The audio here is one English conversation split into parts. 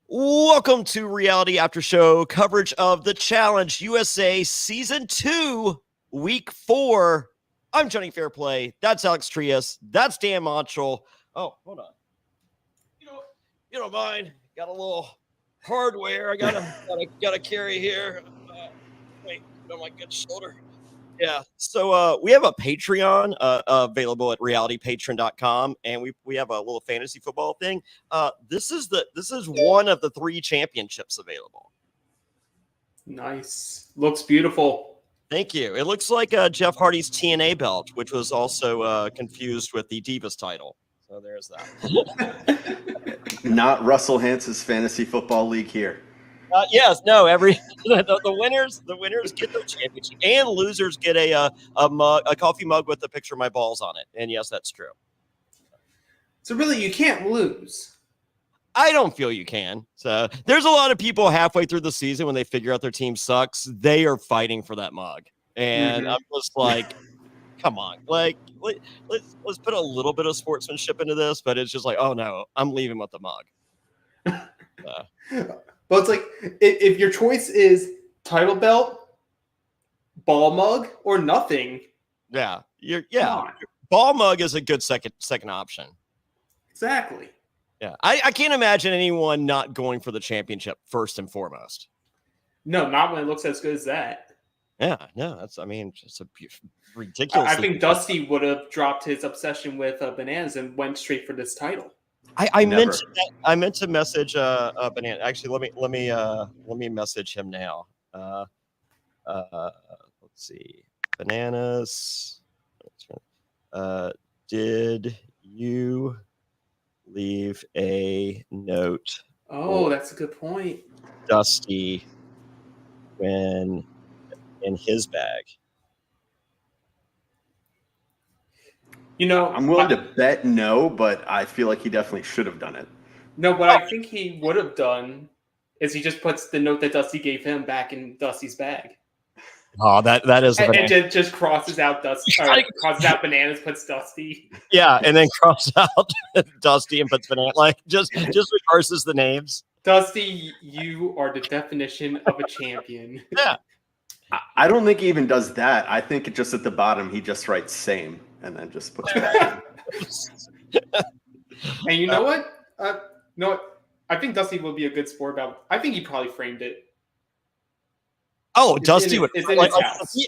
Welcome to Reality After Show coverage of the Challenge USA Season 2, Week 4. I'm Jonny Fairplay. That's Alex Trias. That's Dan Montchal. Oh, hold on. You don't mind. Got a little hardware I gotta carry here. Wait, on my good shoulder. Yeah. So we have a Patreon available at realitypatron.com, and we have a little fantasy football thing. This is one of the 3 championships available. Nice. Looks beautiful. Thank you. It looks like Jeff Hardy's TNA belt, which was also confused with the Divas title. So there's that. Not Russell Hance's fantasy football league here. Yes, no. The winners get their championship, and losers get a coffee mug with a picture of my balls on it. And yes, that's true. So really, you can't lose. I don't feel you can. So there's a lot of people halfway through the season when they figure out their team sucks, they are fighting for that mug, and I'm just like, come on, like let's put a little bit of sportsmanship into this, but it's just like, oh no, I'm leaving with the mug. But it's like, if your choice is title belt, ball mug, or nothing. Yeah. Ball mug is a good second option. Exactly. Yeah. I can't imagine anyone not going for the championship first and foremost. No, not when it looks as good as that. Yeah, no, just a ridiculous. I think Dusty would have dropped his obsession with bananas and went straight for this title. I meant to message Banana. Actually, let me message him now. Let's see, Bananas. Did you leave a note? Oh, that's a good point. Dusty, when in his bag. You know, I'm willing to bet no, but I feel like he definitely should have done it. No, what I think he would have done is he just puts the note that Dusty gave him back in Dusty's bag. Oh, that is, and just crosses out Dusty, crosses out Bananas, puts Dusty. Yeah, and then cross out Dusty and puts Banana. Like just reverses the names. Dusty, you are the definition of a champion. Yeah. I don't think he even does that. I think just at the bottom he just writes same and then just puts it back. And you know what? I think Dusty will be a good sport about. I think he probably framed it. Oh, Dusty would. Like,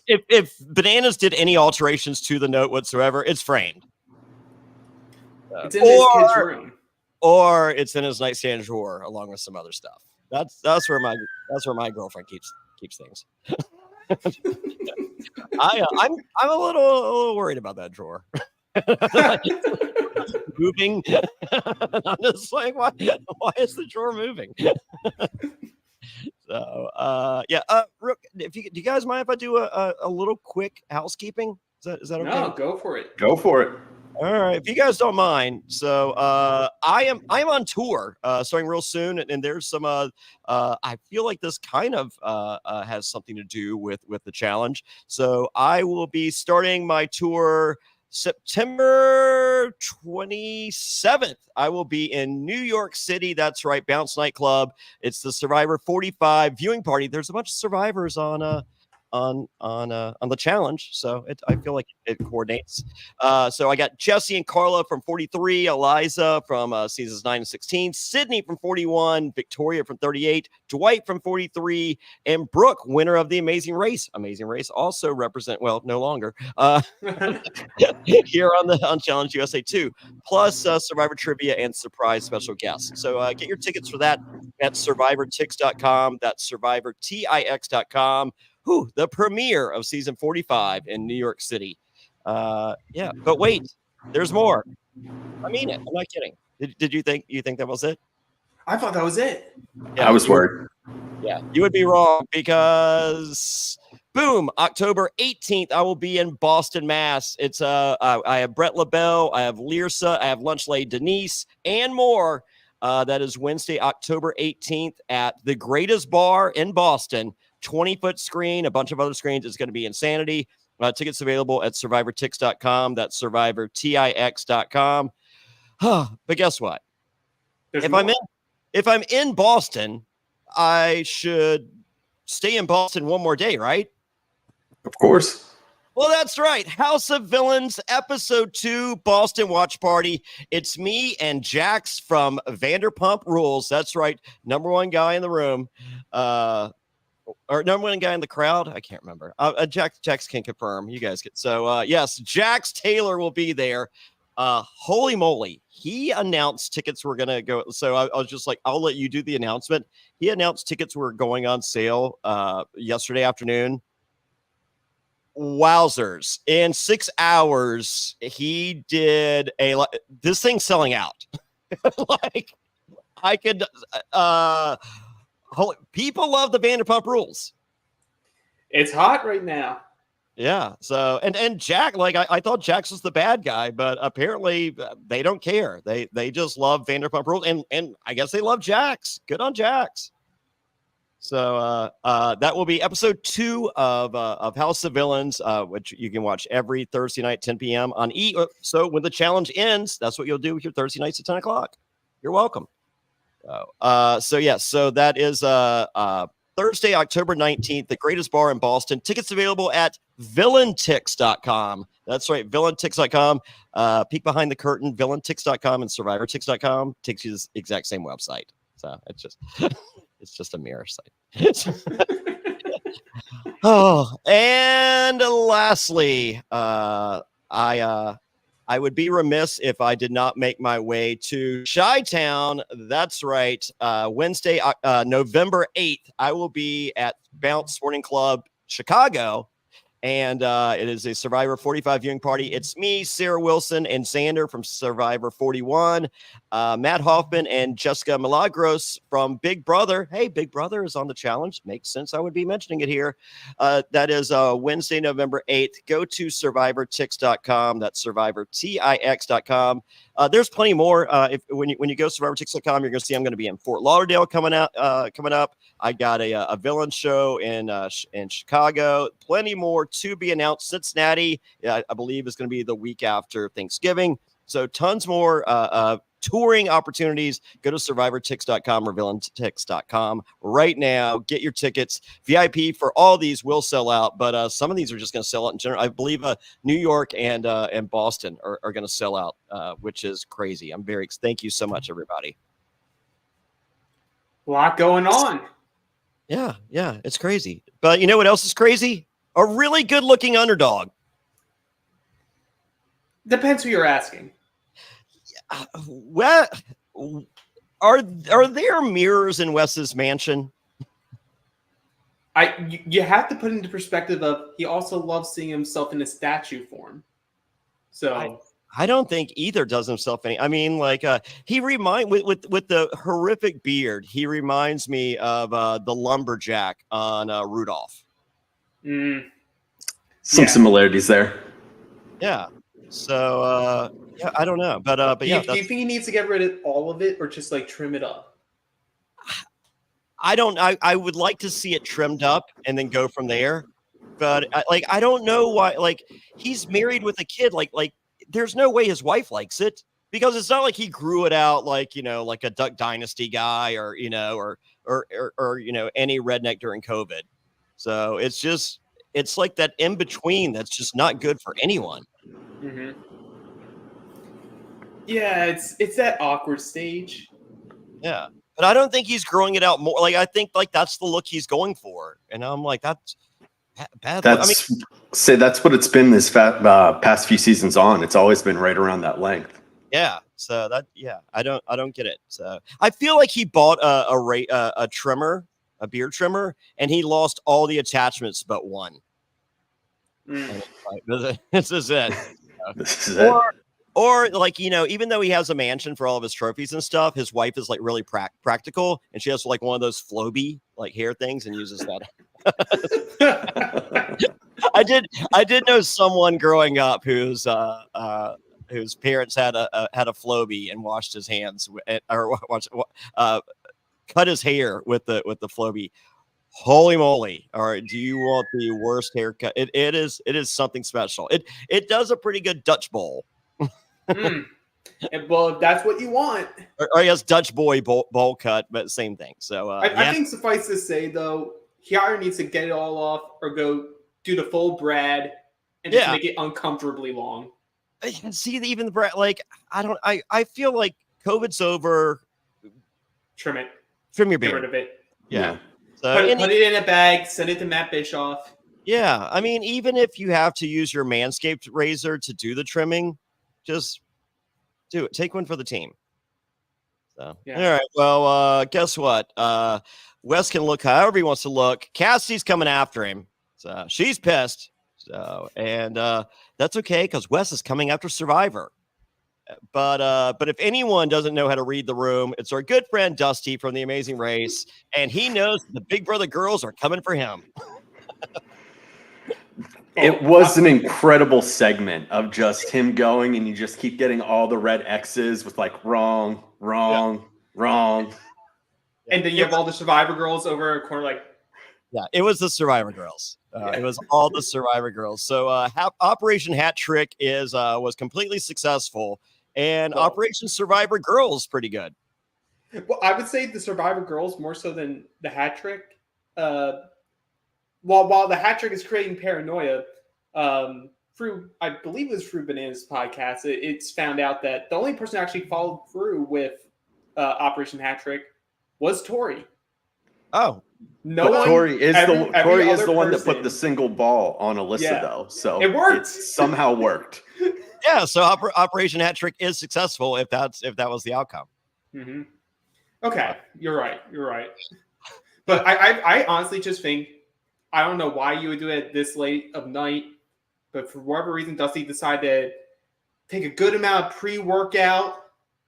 if Bananas did any alterations to the note whatsoever, it's framed. It's in his kid's room, or it's in his nightstand drawer along with some other stuff. That's where my girlfriend keeps things. I'm a little worried about that drawer. Moving. I'm just like, why is the drawer moving? So do you guys mind if I do a little quick housekeeping? Is that okay? No, go for it. Go for it. All right, if you guys don't mind. So I am on tour starting real soon, and there's some I feel like this kind of has something to do with the challenge. So I will be starting my tour September 27th. I will be in New York City. That's right, Bounce Nightclub. It's the Survivor 45 viewing party. There's a bunch of survivors on the challenge, so I feel like it coordinates. So I got Jesse and Carla from 43, Eliza from seasons 9 and 16, Sydney from 41, Victoria from 38, Dwight from 43, and Brooke, winner of the Amazing Race. Amazing Race also represent, well, no longer here on Challenge USA 2, plus Survivor Trivia and surprise special guests. So get your tickets for that at survivortix.com. That's survivortix.com. The premiere of season 45 in New York City. But wait, there's more. I mean it. I'm not kidding. Did you think that was it? I thought that was it. Yeah, I was worried. Yeah, you would be wrong because boom, October 18th, I will be in Boston, Mass. It's I have Brett LaBelle, I have Lirsa, I have Lunch Lady Denise, and more. That is Wednesday, October 18th at the Greatest Bar in Boston. 20-foot screen, a bunch of other screens. It's going to be insanity. Tickets available at survivortix.com. That's survivortix.com. But guess what? I'm in, if I'm in Boston, I should stay in Boston one more day, right? Of course. Well, that's right. House of Villains, Episode 2, Boston Watch Party. It's me and Jax from Vanderpump Rules. That's right. Number one guy in the room. Or number one guy in the crowd. I can't remember. Jax can confirm. You guys get. So, yes, Jax Taylor will be there. Holy moly. He announced tickets were going to go. So I was just like, I'll let you do the announcement. He announced tickets were going on sale yesterday afternoon. Wowzers. In 6 hours, he did this thing selling out. Like, I could, people love the Vanderpump Rules. It's hot right now. Yeah. So, and Jack, like, I thought Jax was the bad guy, but apparently they don't care. They just love Vanderpump Rules. And I guess they love Jax. Good on Jax. So that will be episode 2 of House of Villains, which you can watch every Thursday night, 10 p.m. on E. So when the challenge ends, that's what you'll do with your Thursday nights at 10 o'clock. You're welcome. So that is Thursday, October 19th, the greatest bar in Boston. Tickets available at villaintix.com. That's right, villaintix.com. Peek behind the curtain, villaintix.com and survivortix.com takes you to the exact same website. So it's just it's just a mirror site. Oh, and lastly, I would be remiss if I did not make my way to Chi-Town. That's right. Wednesday, November 8th, I will be at Bounce Sporting Club, Chicago. And it is a Survivor 45 viewing party. It's me, Sarah Wilson, and Xander from Survivor 41, Matt Hoffman and Jessica Milagros from Big Brother. Hey, Big Brother is on the challenge. Makes sense I would be mentioning it here. That is Wednesday, November 8th. Go to survivortix.com. That's survivortix.com. There's plenty more. When you go to survivortix.com, you're going to see I'm going to be in Fort Lauderdale coming up. I got a villain show in Chicago. Plenty more to be announced. Cincinnati, I believe, is going to be the week after Thanksgiving. So tons more touring opportunities. Go to survivortix.com or villaintix.com right now. Get your tickets. VIP for all these will sell out, but some of these are just going to sell out in general. I believe New York and Boston are going to sell out, which is crazy. Thank you so much, everybody. A lot going on. Yeah, it's crazy. But you know what else is crazy? A really good-looking underdog. Depends who you're asking. Well, are there mirrors in Wes's mansion? You have to put into perspective of he also loves seeing himself in a statue form. So I don't think either does himself any. I mean, like he with the horrific beard. He reminds me of the lumberjack on Rudolph. Some similarities there. Yeah. So yeah, I don't know, but do yeah. Do you think he needs to get rid of all of it, or just like trim it up? I don't. I would like to see it trimmed up and then go from there. But I don't know why. Like, he's married with a kid. Like there's no way his wife likes it, because it's not like he grew it out like a Duck Dynasty guy or any redneck during COVID. So it's like that in between that's just not good for anyone. Mm-hmm. Yeah, it's that awkward stage. Yeah, but I don't think he's growing it out more. Like, I think like that's the look he's going for, and I'm like, that's bad. That's that's what it's been this past few seasons on. It's always been right around that length. Yeah, so I don't get it. So I feel like he bought a trimmer, a beard trimmer, and he lost all the attachments but one. Like, this is it. This is it. Or like, even though he has a mansion for all of his trophies and stuff, his wife is like really practical, and she has like one of those Floby like hair things and uses that. I did know someone growing up whose parents had a Floby and washed his hands cut his hair with the Floby. Holy moly! All right, do you want the worst haircut? It is something special. It does a pretty good Dutch bowl. Well, if that's what you want. Or I guess Dutch boy bowl cut, but same thing. So I think suffice to say, though, he either needs to get it all off or go do the full Brad and just make it uncomfortably long. I can see even the Brad. Like, I feel like COVID's over. Trim your get beard. rid of it. Yeah. So, put it in a bag, send it to Matt Bischoff. Yeah. I mean, even if you have to use your Manscaped razor to do the trimming, just do it. Take one for the team. So, all right. Well, guess what? Wes can look however he wants to look. Cassie's coming after him. So she's pissed. So, and that's okay because Wes is coming after Survivor. But if anyone doesn't know how to read the room, it's our good friend Dusty from The Amazing Race, and he knows the Big Brother girls are coming for him. It was an incredible segment of just him going, and you just keep getting all the red X's with like wrong. And then you have all the Survivor girls over a corner like. Yeah, it was the Survivor girls. It was all the Survivor girls. So Operation Hat Trick was completely successful, and Operation Survivor Girls pretty good. Well, I would say the Survivor girls more so than the Hat Trick. While the Hat Trick is creating paranoia, through I believe it was through Banana's podcast, it's found out that the only person who actually followed through with Operation Hat Trick was Tori. Oh. Tori is the one that put the single ball on Alyssa though, so it worked. It somehow worked. Yeah, so Operation Hat Trick is successful if that was the outcome. Mm-hmm. Okay, you're right. But I honestly just think I don't know why you would do it this late of night, but for whatever reason, Dusty decided to take a good amount of pre-workout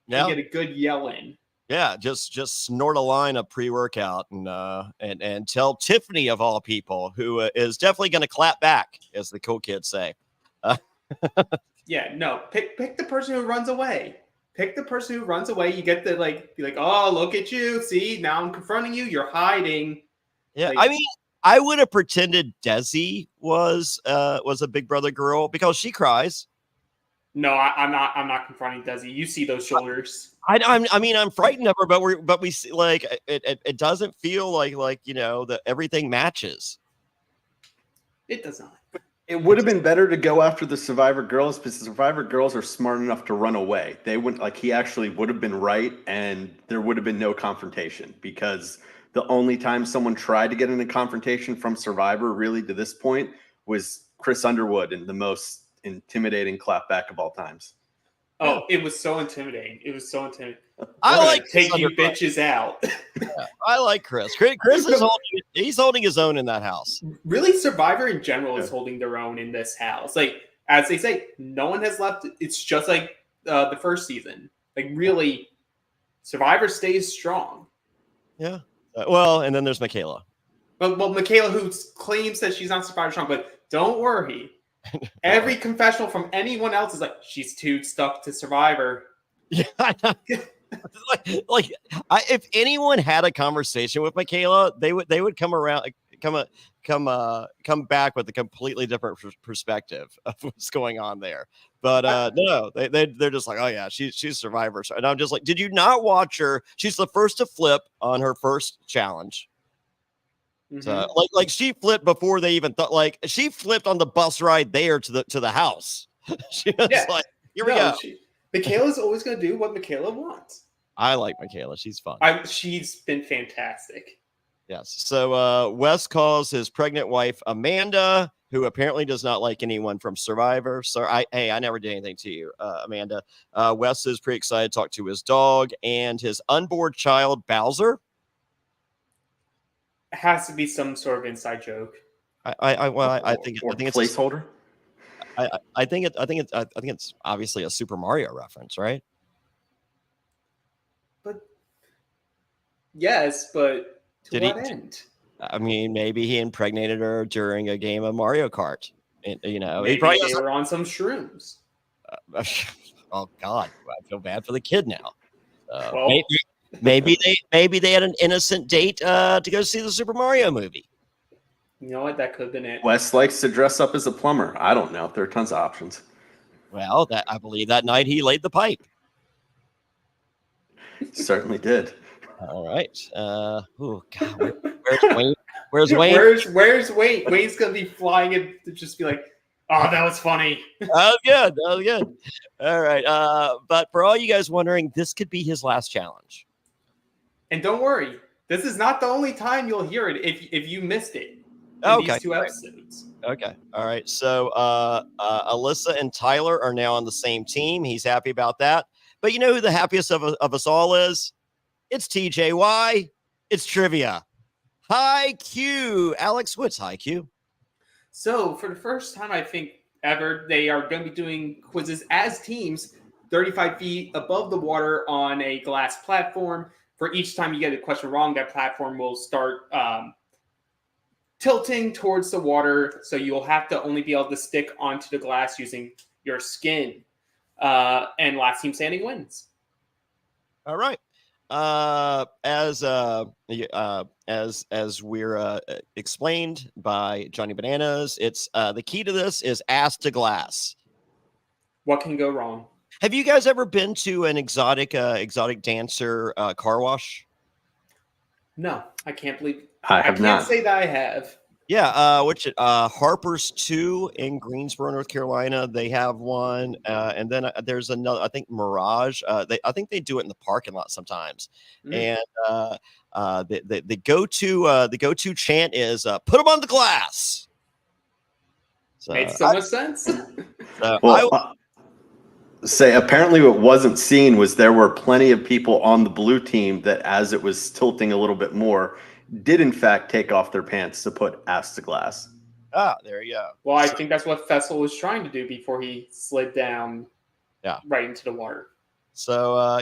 and get a good yell in. Yeah, just snort a line of pre-workout and tell Tiffany of all people, who is definitely going to clap back, as the cool kids say. Yeah, no, pick the person who runs away. Pick the person who runs away. You get to be like, oh, look at you. See, now I'm confronting you. You're hiding. Yeah, I mean, I would have pretended Desi was a Big Brother girl because she cries. No, I'm not confronting Desi. You see those shoulders. I'm frightened of her, but we see like it doesn't feel like that everything matches. It does not. It would have been better to go after the Survivor girls because the Survivor girls are smart enough to run away. They wouldn't he actually would have been right, and there would have been no confrontation because the only time someone tried to get in a confrontation from Survivor really to this point was Chris Underwood in the most intimidating clapback of all times. Oh, it was so intimidating. I like take you bitches out. Yeah, I like Chris. Chris is holding his own in that house. Really, Survivor in general is holding their own in this house. Like, as they say, no one has left. It's just like the first season. Like, really, Survivor stays strong. Yeah. Well, and then there's Michaela. Well, Michaela, who claims that she's not Survivor strong, but don't worry. Every confessional from anyone else is like, she's too stuck to Survivor. Yeah, I know. If anyone had a conversation with Michaela, they would come back with a completely different perspective of what's going on there. But no, they're just like, oh yeah, she's Survivor. And I'm just like, did you not watch her? She's the first to flip on her first challenge. Mm-hmm. So like she flipped before they even thought. Like she flipped on the bus ride there to the house. She was like, here we go. Michaela's always going to do what Michaela wants. I like Michaela. She's fun. She's been fantastic. Yes. So Wes calls his pregnant wife Amanda, who apparently does not like anyone from Survivor. So I never did anything to you, Amanda. Wes is pretty excited to talk to his dog and his unborn child, Bowser. It has to be some sort of inside joke. I think it's placeholder. I think it's obviously a Super Mario reference, right? But yes, but to Did what end? I mean, maybe he impregnated her during a game of Mario Kart. And, maybe they were on some shrooms. Oh God, I feel bad for the kid now. Maybe they had an innocent date to go see the Super Mario movie. You know what? That could have been it. Wes likes to dress up as a plumber. I don't know. There are tons of options. Well, I believe that night he laid the pipe. Certainly did. All right. Oh God, where's Wayne? Where's Wayne? Where's Wayne? Wayne's gonna be flying in to just be like, oh, that was funny. That was good. That was good. All right. But for all you guys wondering, this could be his last challenge. And don't worry, this is not the only time you'll hear it if you missed it in Okay. these 2 episodes. Okay. All right. So Alyssa and Tyler are now on the same team. He's happy about that. But you know who the happiest of us all is? It's TJY. It's trivia. Hi, Q. Alex, what's hi, Q? So for the first time, I think ever, they are going to be doing quizzes as teams, 35 feet above the water on a glass platform. For each time you get a question wrong, that platform will start tilting towards the water. So you'll have to only be able to stick onto the glass using your skin. And last team standing wins. All right. As we're explained by Johnny Bananas, it's the key to this is ass to glass. What can go wrong? Have you guys ever been to an exotic dancer car wash? No, I can't believe. I have can't not. say that I have. Yeah, which Harper's 2 in Greensboro, North Carolina. They have one, and then there's another. I think Mirage. I think they do it in the parking lot sometimes. And the go-to chant is "Put them on the glass." So, Makes so much sense. Say apparently what wasn't seen was there were plenty of people on the blue team that, as it was tilting a little bit more, did in fact take off their pants to put ass to glass. There you go. Well, I think that's what Fessel was trying to do before he slid down right into the water. So,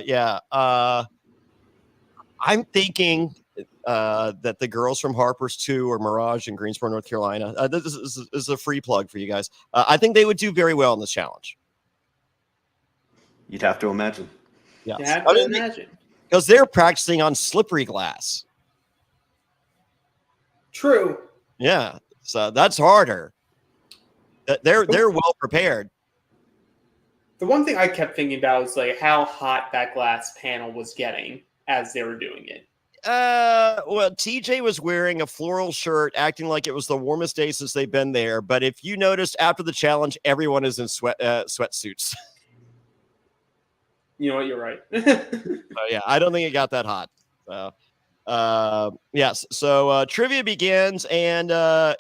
I'm thinking that the girls from Harper's 2 or Mirage in Greensboro, North Carolina, this is a free plug for you guys. I think they would do very well in this challenge. You'd have to imagine. Yeah, you have to imagine. Because they're practicing on slippery glass. True. Yeah, so that's harder. They're well prepared. The one thing I kept thinking about was like how hot that glass panel was getting as they were doing it. Well, TJ was wearing a floral shirt, acting like it was the warmest day since they've been there. But if you noticed after the challenge, everyone is in sweatsuits. You know what? You're right. Yeah, I don't think it got that hot. So, yes. So trivia begins, and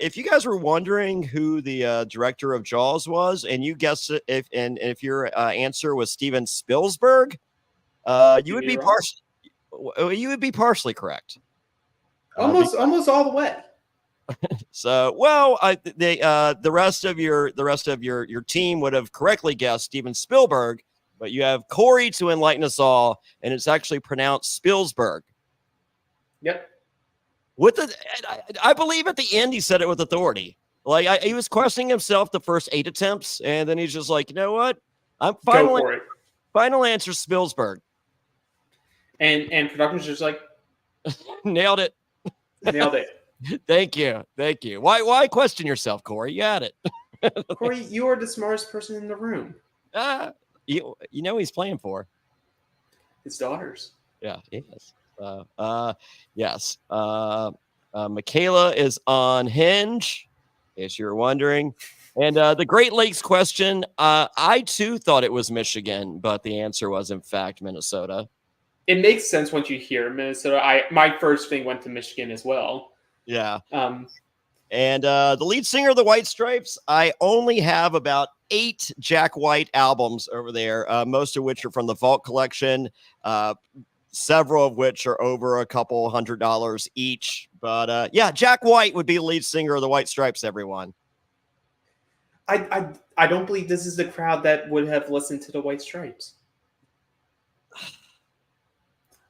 if you guys were wondering who the director of Jaws was, and you guessed it, if your answer was Steven Spielberg, you would be partially correct. Almost all the way. So, well, the rest of your team would have correctly guessed Steven Spielberg. But you have Corey to enlighten us all, and it's actually pronounced Spielberg. Yep. I believe at the end he said it with authority. Like he was questioning himself the first 8 attempts, and then he's just like, you know what? I'm final answer Spielberg. And production's just like nailed it. Nailed it. Thank you. Why question yourself, Corey? You had it. Corey, you are the smartest person in the room. You know who he's playing for? His daughters. Yeah, yes. Yes. Michaela is on Hinge, in case you're wondering. And the Great Lakes question, I too thought it was Michigan, but the answer was in fact Minnesota. It makes sense once you hear Minnesota. My first thing went to Michigan as well. Yeah. And the lead singer of the White Stripes, I only have about 8 Jack White albums over there, most of which are from the Vault collection, several of which are over $200 each. But yeah, Jack White would be the lead singer of the White Stripes, everyone. I don't believe this is the crowd that would have listened to the White Stripes.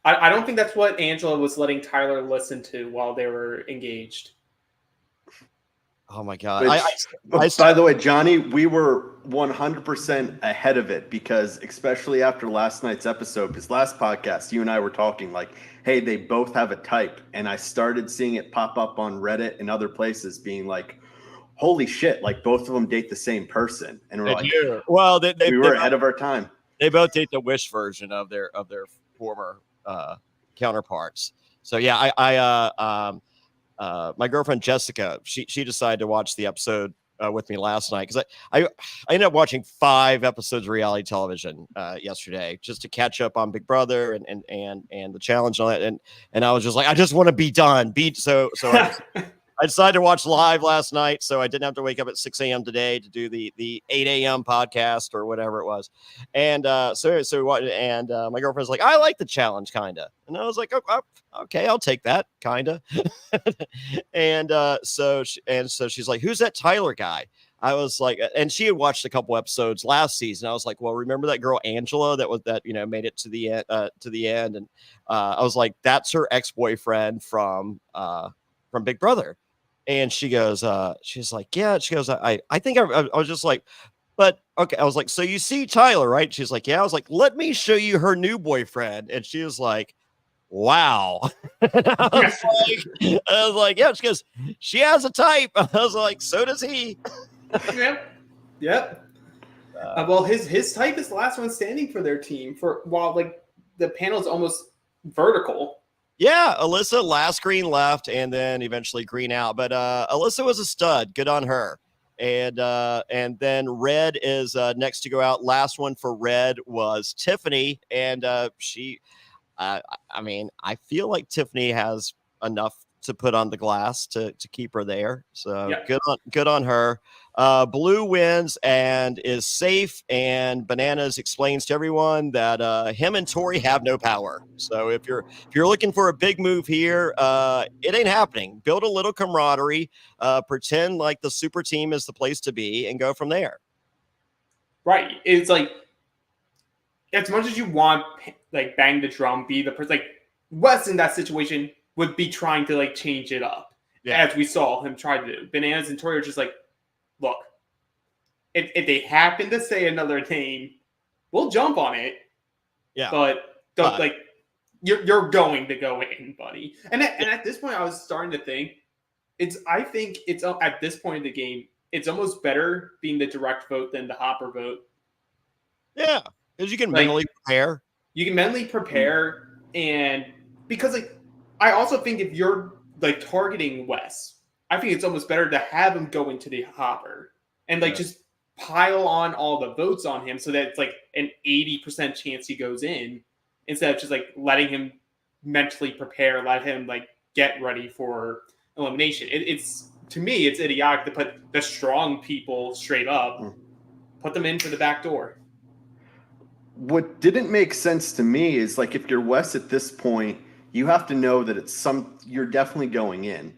I don't think that's what Angela was letting Tyler listen to while they were engaged. Oh my God. By the way, Johnny, we were 100% ahead of it because especially after last night's episode, because last podcast, you and I were talking like, hey, they both have a type. And I started seeing it pop up on Reddit and other places being like, holy shit, like both of them date the same person. And we're like, well, we were ahead of our time. They both date the Wish version of their former counterparts. So yeah, my girlfriend Jessica, she decided to watch the episode with me last night because I ended up watching 5 episodes of reality television yesterday just to catch up on Big Brother and the challenge and all that, and I was just like, I just want to be done. So I decided to watch live last night, so I didn't have to wake up at 6 a.m. today to do the 8 a.m. podcast or whatever it was. And my girlfriend's like, I like the challenge, kind of. And I was like, oh, okay, I'll take that, kind of. So she's like, who's that Tyler guy? I was like, and she had watched a couple episodes last season. I was like, well, remember that girl Angela that made it to the end, and I was like, that's her ex-boyfriend from Big Brother. And she goes, she's like, yeah. She goes, I think I was just like, but okay. I was like, so you see Tyler, right? She's like, yeah. I was like, let me show you her new boyfriend. And she was like, wow. I was like, yeah. She goes, she has a type. I was like, so does he. Yep. Well, his type is the last one standing for their team while like the panel's almost vertical. Yeah, Alyssa last green left and then eventually green out. But Alyssa was a stud. Good on her. And then Red is next to go out. Last one for Red was Tiffany. And I feel like Tiffany has enough to put on the glass to keep her there. So yeah. Good on her. Blue wins and is safe, and Bananas explains to everyone that him and Tori have no power. So if you're looking for a big move here, it ain't happening. Build a little camaraderie, pretend like the super team is the place to be, and go from there. Right. It's like, as much as you want, like, bang the drum, be the person, like, Wes in that situation would be trying to, like, change it up, as we saw him try to do. Bananas and Tori are just like, look, if they happen to say another name, we'll jump on it. Yeah. But don't, like, you're going to go in, buddy. And at this point, I was starting to think, I think it's at this point in the game, it's almost better being the direct vote than the Hopper vote. Yeah. Because you can mentally prepare. You can mentally prepare, and because, like, I also think if you're, like, targeting Wes, I think it's almost better to have him go into the Hopper and, like, just pile on all the votes on him so that it's, like, an 80% chance he goes in, instead of just, like, letting him mentally prepare, let him, like, get ready for elimination. It's to me, it's idiotic to put the strong people straight up, put them in for the back door. What didn't make sense to me is, like, if you're Wes at this point, you have to know that you're definitely going in.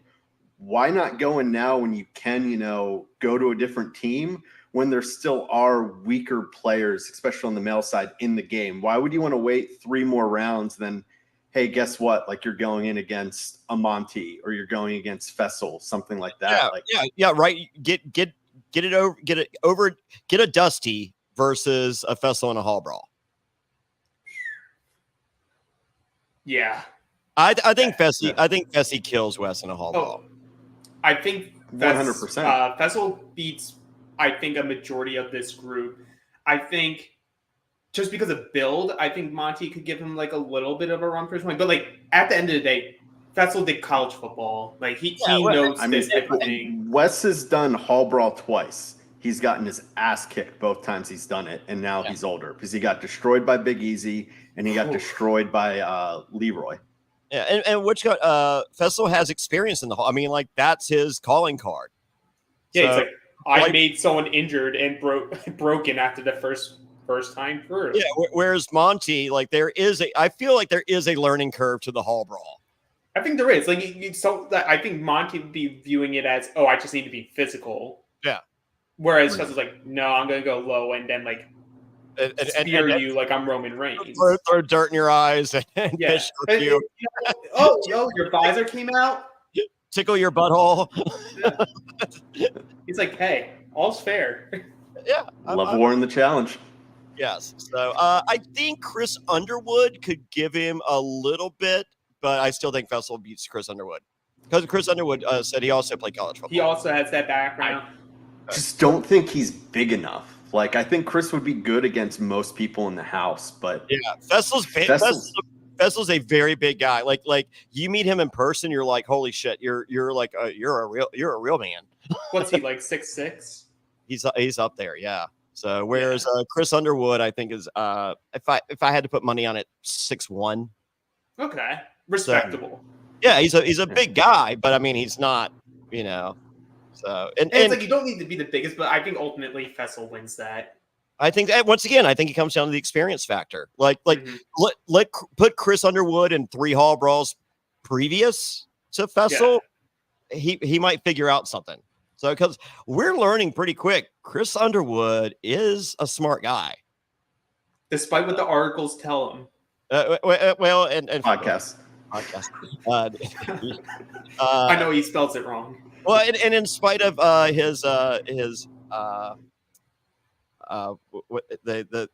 Why not go in now when you can, go to a different team when there still are weaker players, especially on the male side, in the game? Why would you want to wait 3 more rounds than, hey, guess what? Like, you're going in against a Monty or you're going against Fessel, something like that. Yeah, right. Get a Dusty versus a Fessel in a hall brawl. Yeah. I think Fessy kills Wes in a hall brawl. I think 100%. Fessel beats, I think, a majority of this group. I think just because of build, I think Monty could give him, like, a little bit of a run for his money. But, like, at the end of the day, Fessel did college football. Like, he knows this type of thing. Wes has done hall brawl twice. He's gotten his ass kicked both times he's done it, and now he's older because he got destroyed by Big Easy and he got destroyed by Leroy. Yeah, and which Fessel has experience in the hall. I mean, like, that's his calling card. Yeah, so, it's like, I made someone injured and broken after the first time through. Yeah, whereas Monty, like, I feel like there is a learning curve to the hall brawl. I think there is. Like, I think Monty would be viewing it as, I just need to be physical. Yeah. Whereas Fessel's like, no, I'm going to go low and then, like, spear you like I'm Roman Reigns. Throw dirt in your eyes and fish you. Your visor came out? Tickle your butthole. Yeah. He's like, hey, all's fair. Yeah. Love war in the challenge. Yes. So I think Chris Underwood could give him a little bit, but I still think Fessel beats Chris Underwood. Because Chris Underwood said he also played college football. He also has that background. I just don't think he's big enough. Like, I think Chris would be good against most people in the house, but yeah, Fessel's Fessel's a very big guy. Like you meet him in person, you're like, holy shit, you're like you're a real man. What's he like 6'6"? He's up there, yeah. So whereas Chris Underwood, I think is if I had to put money on it, 6'1". Okay, respectable. So, yeah, he's a big guy, but I mean he's not, you know. So and it's like you don't need to be the biggest, but I think ultimately Fessel wins that. I think that once again, I think it comes down to the experience factor. Like put Chris Underwood in 3 hall brawls previous to Fessel, he might figure out something. So because we're learning pretty quick, Chris Underwood is a smart guy, despite what the articles tell him. Well, and podcast. I know he spells it wrong. Well, and in spite of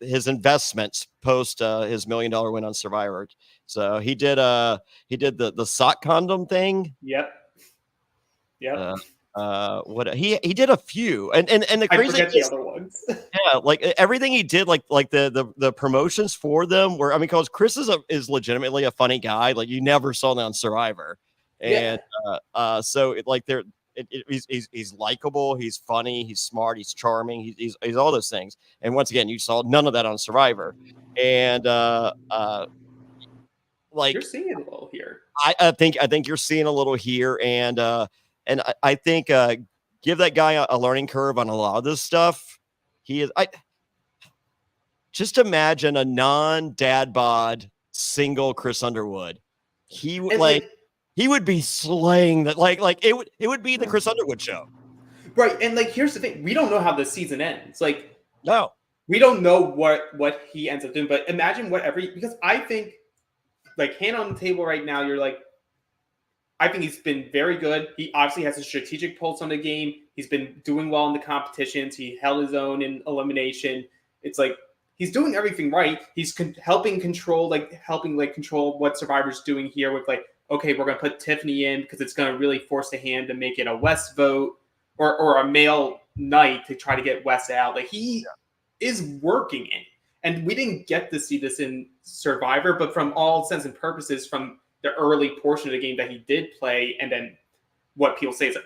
his investments post his $1 million win on Survivor, so he did the sock condom thing. Yep. What he did a few, and the crazy I forget the other ones. Yeah, like everything he did, like the promotions for them were, I mean, because Chris is legitimately a funny guy. Like you never saw that on Survivor, and so he's likable, he's funny, he's smart, he's charming, he's all those things. And once again, you saw none of that on Survivor, and like you're seeing it a little here. I think you're seeing a little here, and I think give that guy a learning curve on a lot of this stuff. He is. Just imagine a non-dad bod single Chris Underwood. He would be slaying that. Like it would be the Chris Underwood show. Right. And like, here's the thing. We don't know how this season ends. Like, no, we don't know what he ends up doing, but imagine because I think like hand on the table right now, you're like, I think he's been very good. He obviously has a strategic pulse on the game. He's been doing well in the competitions. He held his own in elimination. It's like he's doing everything right. He's helping control what Survivor's doing here with like, okay, we're going to put Tiffany in because it's going to really force the hand to make it a West vote or a male night to try to get West out. Like he is working it. And we didn't get to see this in Survivor, but from all intents and purposes, from the early portion of the game that he did play, and then what people say is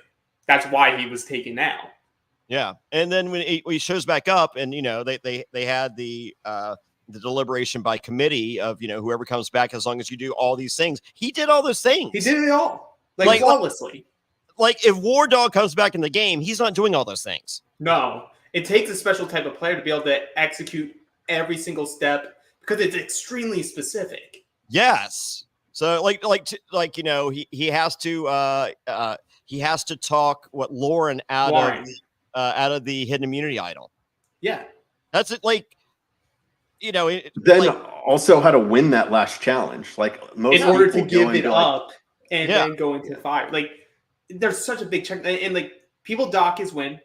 that's why he was taken out. Yeah, and then when he shows back up, and you know they had the deliberation by committee of whoever comes back, as long as you do all these things. He did all those things. He did it all like flawlessly. Like if War Dog comes back in the game, he's not doing all those things. No, it takes a special type of player to be able to execute every single step because it's extremely specific. Yes. So he has to talk Lauren out of the hidden immunity idol. Yeah. That's it. Also how to win that last challenge. Like most in order to give it to up and then go into fire. Like there's such a big check, and like people dock his win.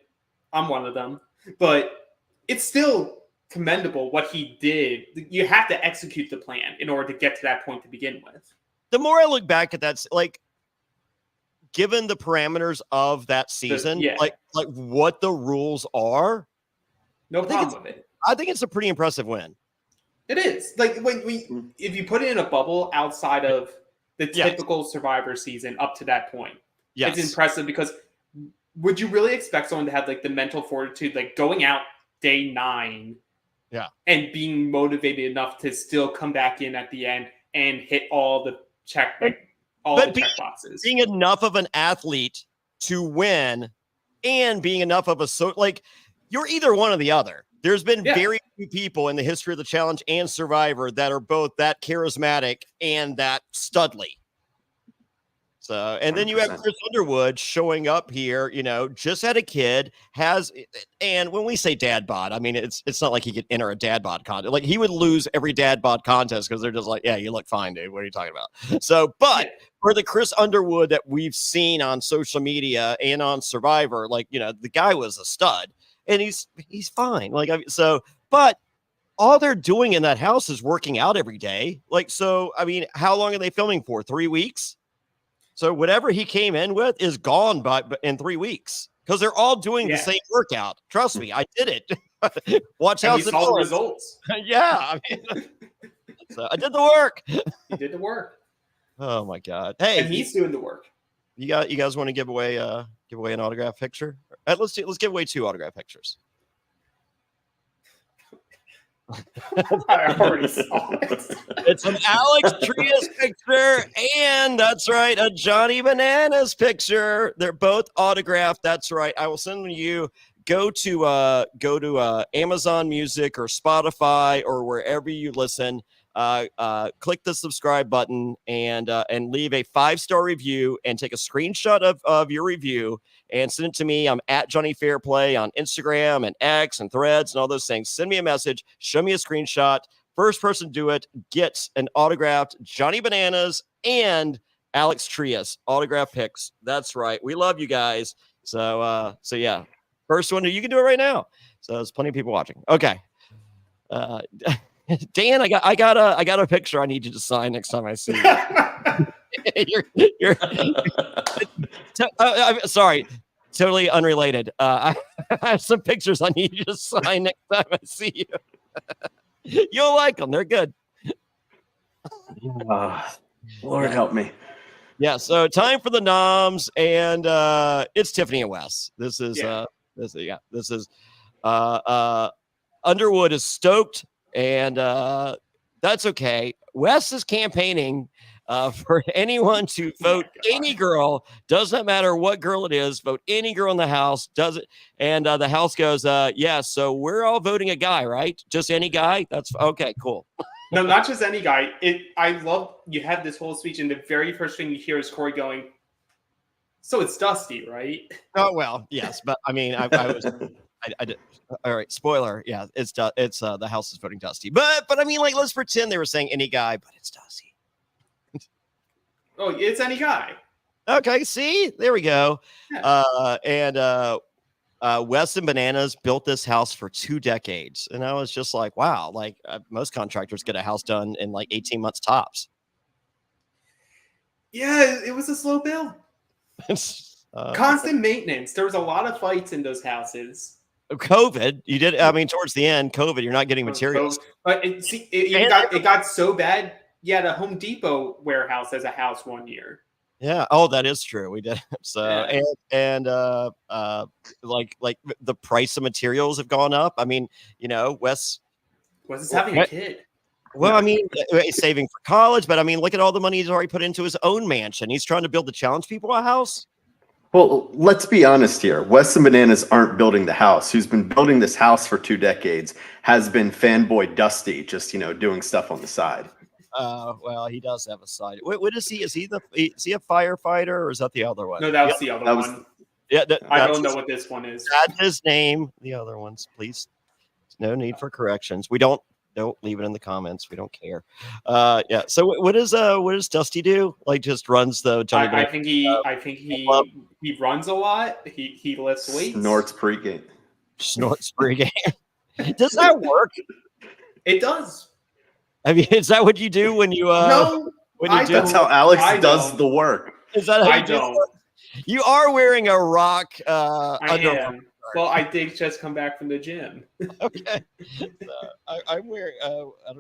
I'm one of them, but it's still commendable what he did. You have to execute the plan in order to get to that point to begin with. The more I look back at that, like given the parameters of that season, like what the rules are, no problem with it. I think it's a pretty impressive win. It is. Like if you put it in a bubble outside of the typical Survivor season up to that point, it's impressive because would you really expect someone to have like the mental fortitude, like going out day 9 and being motivated enough to still come back in at the end and hit all the check boxes? Being enough of an athlete to win and being enough of you're either one or the other. There's been very few people in the history of the challenge and Survivor that are both that charismatic and that studly. So, and then you have Chris Underwood showing up here, just had a kid, and when we say dad bod, I mean, it's not like he could enter a dad bod contest. Like he would lose every dad bod contest because they're just like, yeah, you look fine, dude. What are you talking about? So, but for the Chris Underwood that we've seen on social media and on Survivor, the guy was a stud and he's fine. But all they're doing in that house is working out every day. So, I mean, how long are they filming for? 3 weeks? So whatever he came in with is gone in 3 weeks because they're all doing the same workout. Trust me, I did it. Watch how we saw the results. Yeah, I mean, So I did the work. He did the work. Oh my God! Hey, And he's doing the work. you guys want to give away an autograph picture? Let's give away 2 autograph pictures. I already saw it. It's an Alex Trias picture, and that's right, a Jonny Bananas picture. They're both autographed. That's right. I will send them to you. Go to Amazon Music or Spotify or wherever you listen. Click the subscribe button and leave a 5-star review and take a screenshot of your review and send it to me. I'm at Jonny Fairplay on Instagram and X and Threads and all those things. Send me a message. Show me a screenshot. First person to do it gets an autographed Jonny Bananas and Alex Trias autograph pics. That's right. We love you guys. So yeah. First one, you can do it right now. So there's plenty of people watching. Okay. Dan, I got a picture I need you to sign next time I see you. I'm sorry, totally unrelated. I have some pictures I need you to sign next time I see you. You'll like them; they're good. Lord help me. Yeah. So time for the noms, and it's Tiffany and Wes. This is Underwood is stoked. And that's okay. Wes is campaigning for anyone to vote any girl. Doesn't matter what girl it is. Vote any girl in the house. Does it? And the house goes, yeah. So we're all voting a guy, right? Just any guy. That's okay. Cool. No, not just any guy. I love you had this whole speech, and the very first thing you hear is Corey going, "So it's Dusty, right?" Oh well, yes, but I mean, I did. All right, spoiler. Yeah, it's the house is voting Dusty, but I mean, like, let's pretend they were saying any guy, but it's Dusty. Oh, it's any guy. Okay, see, there we go. Yeah. Wes and Bananas built this house for 2 decades, and I was just like, wow, like most contractors get a house done in like 18 months tops. Yeah, it was a slow build. Constant maintenance. There was a lot of fights in those houses. COVID, you did. I mean, towards the end, COVID, you're not getting materials. But it got so bad. Yeah, the Home Depot warehouse as a house one year. Yeah. Oh, that is true. We did. So Yeah. like the price of materials have gone up. I mean, Wes is having a kid. Well, I mean, he's saving for college, but I mean, look at all the money he's already put into his own mansion. He's trying to build the Challenge People a house. Well, let's be honest here. Wes and Bananas aren't building the house. Who's been building this house for 2 decades has been fanboy Dusty, just doing stuff on the side. Well, he does have a side. What is he? Is he a firefighter, or is that the other one? No, that was the other one. Yeah, I don't know what this one is. That's his name. The other ones, please. No need for corrections. We don't leave it in the comments. We don't care. Yeah. So what does Dusty do? Like, just runs the Jonny? I think he runs a lot. He lifts weights. Snorts pregame. Does that work? It does. I mean, is that what you do when you? No, that's how Alex does the work. Is that how I don't? You are wearing a rock. I am. Well, I did just come back from the gym. Okay. I'm wearing.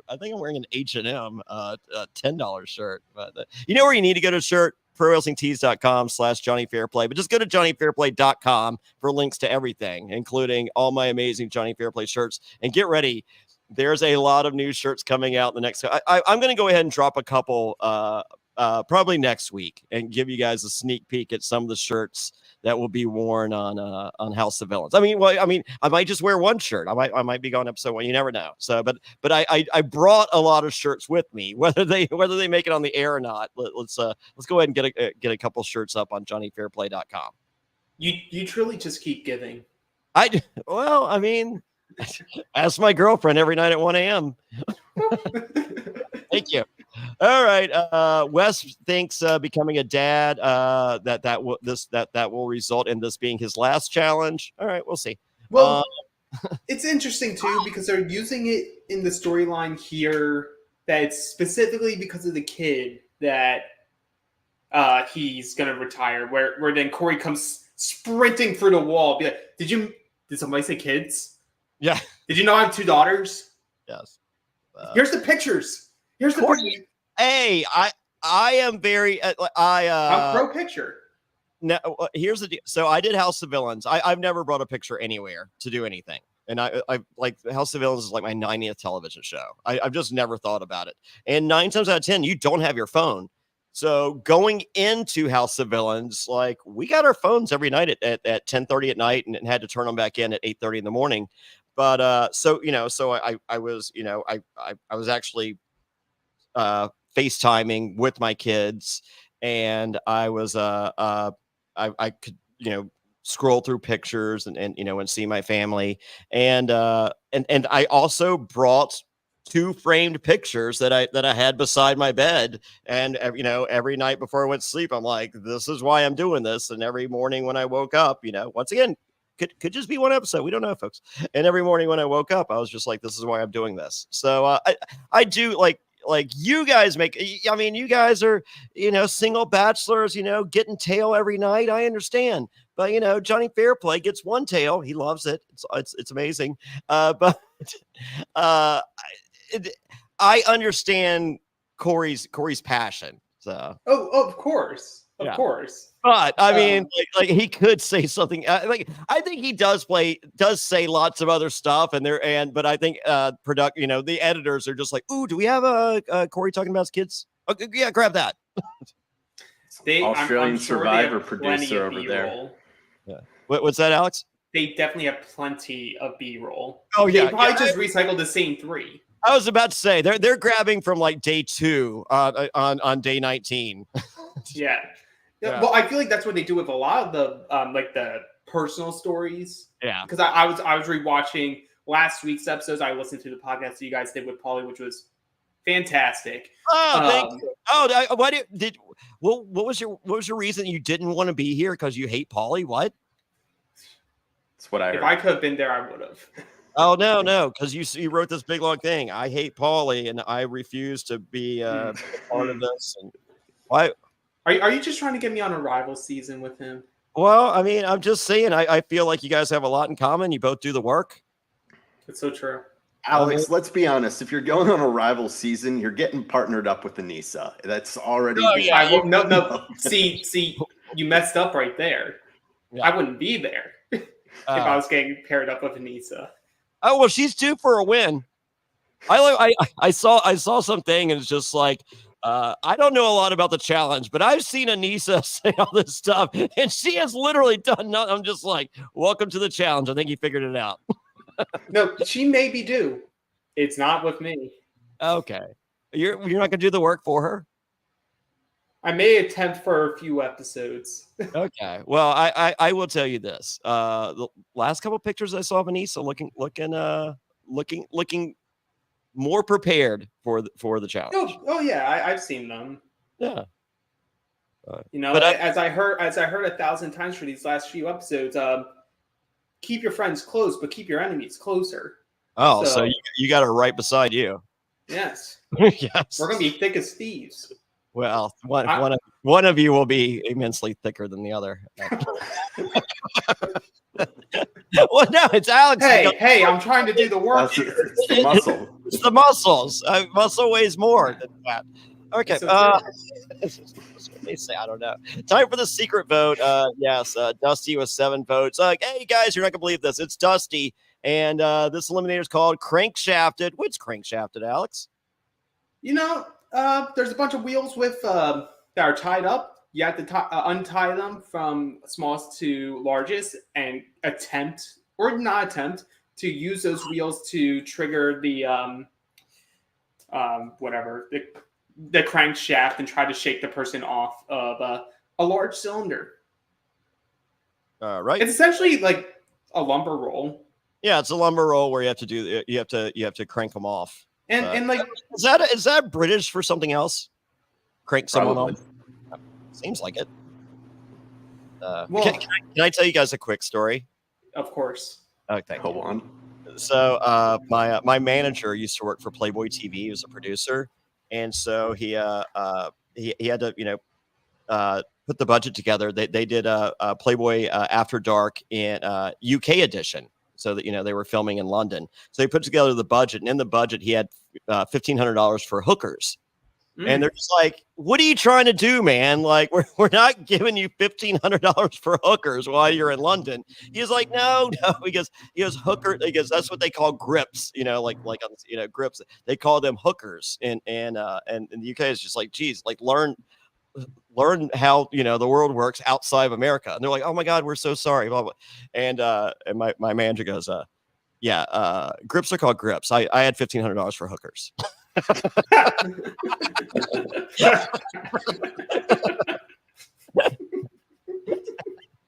I think I'm wearing an H&M $10 shirt. But you know where you need to go to shirt? ProWrestlingTees.com/Jonny Fairplay. But just go to JonnyFairplay.com for links to everything, including all my amazing Jonny Fairplay shirts. And get ready. There's a lot of new shirts coming out in the next. I'm going to go ahead and drop a couple probably next week and give you guys a sneak peek at some of the shirts that will be worn on House of Villains. I mean, I might just wear one shirt. I might be going episode 1. You never know. So, but I brought a lot of shirts with me, whether they make it on the air or not. Let's go ahead and get a couple shirts up on JonnyFairplay.com. You truly just keep giving. I mean, ask my girlfriend every night at 1 a.m. Thank you. All right. Wes thinks becoming a dad that will result in this being his last challenge. All right, we'll see. Well, it's interesting too because they're using it in the storyline here that it's specifically because of the kid that he's gonna retire. Where then Corey comes sprinting through the wall, be like, "Did somebody say kids? Yeah. Did you know I have 2 daughters? Yes. Here's the pictures. Here's the Corey, thing. hey, I am very I'm pro picture. No, here's the deal. So I did House of Villains. I've never brought a picture anywhere to do anything. And I like House of Villains is like my 90th television show. I've just never thought about it. And 9 times out of 10, you don't have your phone. So going into House of Villains, like we got our phones every night at 10:30 at night and had to turn them back in at 8:30 in the morning. But so I was, I was actually FaceTiming with my kids, and I was I could scroll through pictures and see my family, and I also brought 2 framed pictures that I had beside my bed, and every night before I went to sleep I'm like, this is why I'm doing this. And every morning when I woke up, once again, could just be one episode, we don't know, folks. And every morning when I woke up I was just like, this is why I'm doing this. So I do like you guys make, I mean, you guys are, single bachelors, getting tail every night. I understand. But, Jonny Fairplay gets 1 tail. He loves it. It's amazing. But I understand Corey's passion. So. Oh, of course. Of course. But I mean, like he could say something. I think he does say lots of other stuff, but I think the editors are just like, ooh, do we have a Corey talking about his kids? Okay, yeah, grab that. Australian Survivor producer over there. Yeah. What's that, Alex? They definitely have plenty of B-roll. Oh yeah, they probably just recycled the same 3. I was about to say they're grabbing from like day 2 on day 19. Yeah. Yeah. Well, I feel like that's what they do with a lot of the like the personal stories. Yeah. Because I was rewatching last week's episodes. I listened to the podcast that you guys did with Pauly, which was fantastic. Oh, thank you. Oh, what was your reason you didn't want to be here? Because you hate Pauly? What? That's what I heard. If I could have been there, I would have. Oh no, because you wrote this big long thing. I hate Pauly, and I refuse to be part of this. And why? Are you just trying to get me on a rival season with him? Well, I mean, I'm just saying. I feel like you guys have a lot in common. You both do the work. It's so true. Alex, let's be honest. If you're going on a rival season, you're getting partnered up with Anissa. That's already. Oh, yeah. No. See, you messed up right there. Yeah. I wouldn't be there if I was getting paired up with Anissa. Oh well, she's due for a win. I saw something, and it's just like. I don't know a lot about the challenge, but I've seen Anissa say all this stuff, and she has literally done nothing. I'm just like, welcome to the challenge. I think you figured it out. No, she may be due. It's not with me. Okay. You're not going to do the work for her? I may attempt for a few episodes. Okay. Well, I will tell you this. The last couple pictures I saw of Anissa looking more prepared for the challenge. Oh yeah, I've seen them. Yeah. But as I heard 1,000 times for these last few episodes, keep your friends close, but keep your enemies closer. Oh, so you got her right beside you. Yes. Yes. We're gonna be thick as thieves. Well, one of you will be immensely thicker than the other. Well, no, it's Alex. Hey, I'm trying to do the work here. It's the muscle. It's the muscles. Muscle weighs more than that. Okay. They say, I don't know. Time for the secret vote. Yes, Dusty with 7 votes. Hey, guys, you're not going to believe this. It's Dusty. And this eliminator is called Crankshafted. What's Crankshafted, Alex? There's a bunch of wheels with that are tied up. You have to untie them from smallest to largest and attempt to use those wheels to trigger the the crankshaft and try to shake the person off of a large cylinder. Right. It's essentially like a lumber roll. Yeah, it's a lumber roll where you have to crank them off. And like, is that British for something else? Crank someone off. Seems like it. Can I tell you guys a quick story? Of course. Okay. Hold on. So my manager used to work for Playboy TV. He was a producer, and so he had to put the budget together. They did a Playboy After Dark in UK edition, so that they were filming in London. So he put together the budget, and in the budget he had $1,500 for hookers. And they're just like, what are you trying to do, man? Like, we're not giving you $1,500 for hookers while you're in London. He's like, no. He goes hooker. He goes, that's what they call grips, like grips. They call them hookers. And in the UK, it's just like, geez, like learn how, the world works outside of America. And they're like, oh my God, we're so sorry. Blah, blah. And my manager goes, grips are called grips. I had $1,500 for hookers.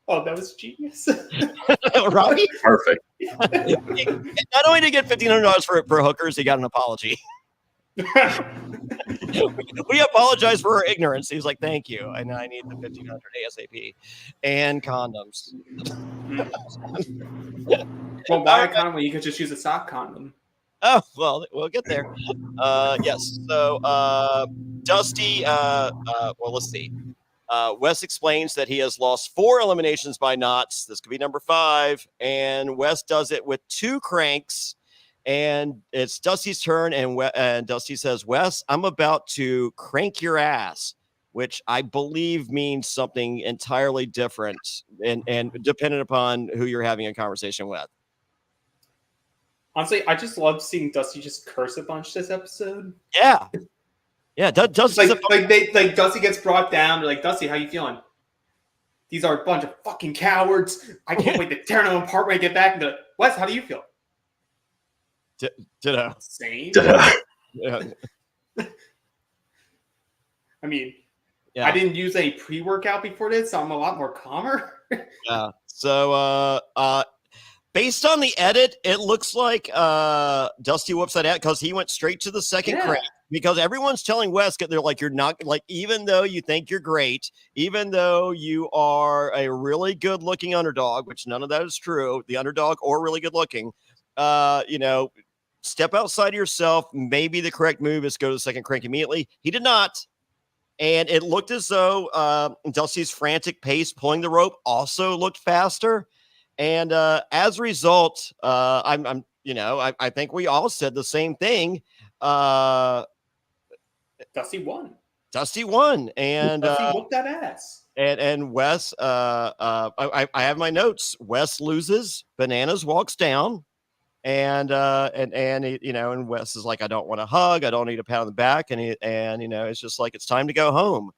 Oh, that was genius. Right? Perfect. Not only did he get $1,500 for hookers, he got an apology. We apologize for our ignorance. He's like, thank you. And I need the $1,500 ASAP and condoms. Well, buy a condom when you could just use a sock condom. Oh, well, we'll get there. Yes. So, Dusty, well, let's see. Wes explains that he has lost 4 eliminations by knots. This could be number 5. And Wes does it with 2 cranks. And it's Dusty's turn. And Dusty says, Wes, I'm about to crank your ass, which I believe means something entirely different and dependent upon who you're having a conversation with. Honestly, I just love seeing Dusty just curse a bunch this episode. Yeah. Dusty like Dusty gets brought down. They're like, Dusty, how you feeling? These are a bunch of fucking cowards. I can't wait to tear them apart when I get back. And Wes, how do you feel? Ditto. Same. Yeah. I mean, yeah. I didn't use any pre-workout before this, so I'm a lot more calmer. Yeah. So, based on the edit, it looks like Dusty whoops that out because he went straight to the second crank. Because everyone's telling Wes, they're like, you're not, like, even though you think you're great, even though you are a really good looking underdog, which none of that is true, the underdog or really good looking, step outside of yourself. Maybe the correct move is go to the second crank immediately. He did not. And it looked as though Dusty's frantic pace pulling the rope also looked faster. And as a result, I think we all said the same thing. Dusty won. And Dusty whooped that ass. And Wes, I have my notes. Wes loses. Bananas walks down, and Wes is like, I don't want a hug. I don't need a pat on the back, and it's just like, it's time to go home.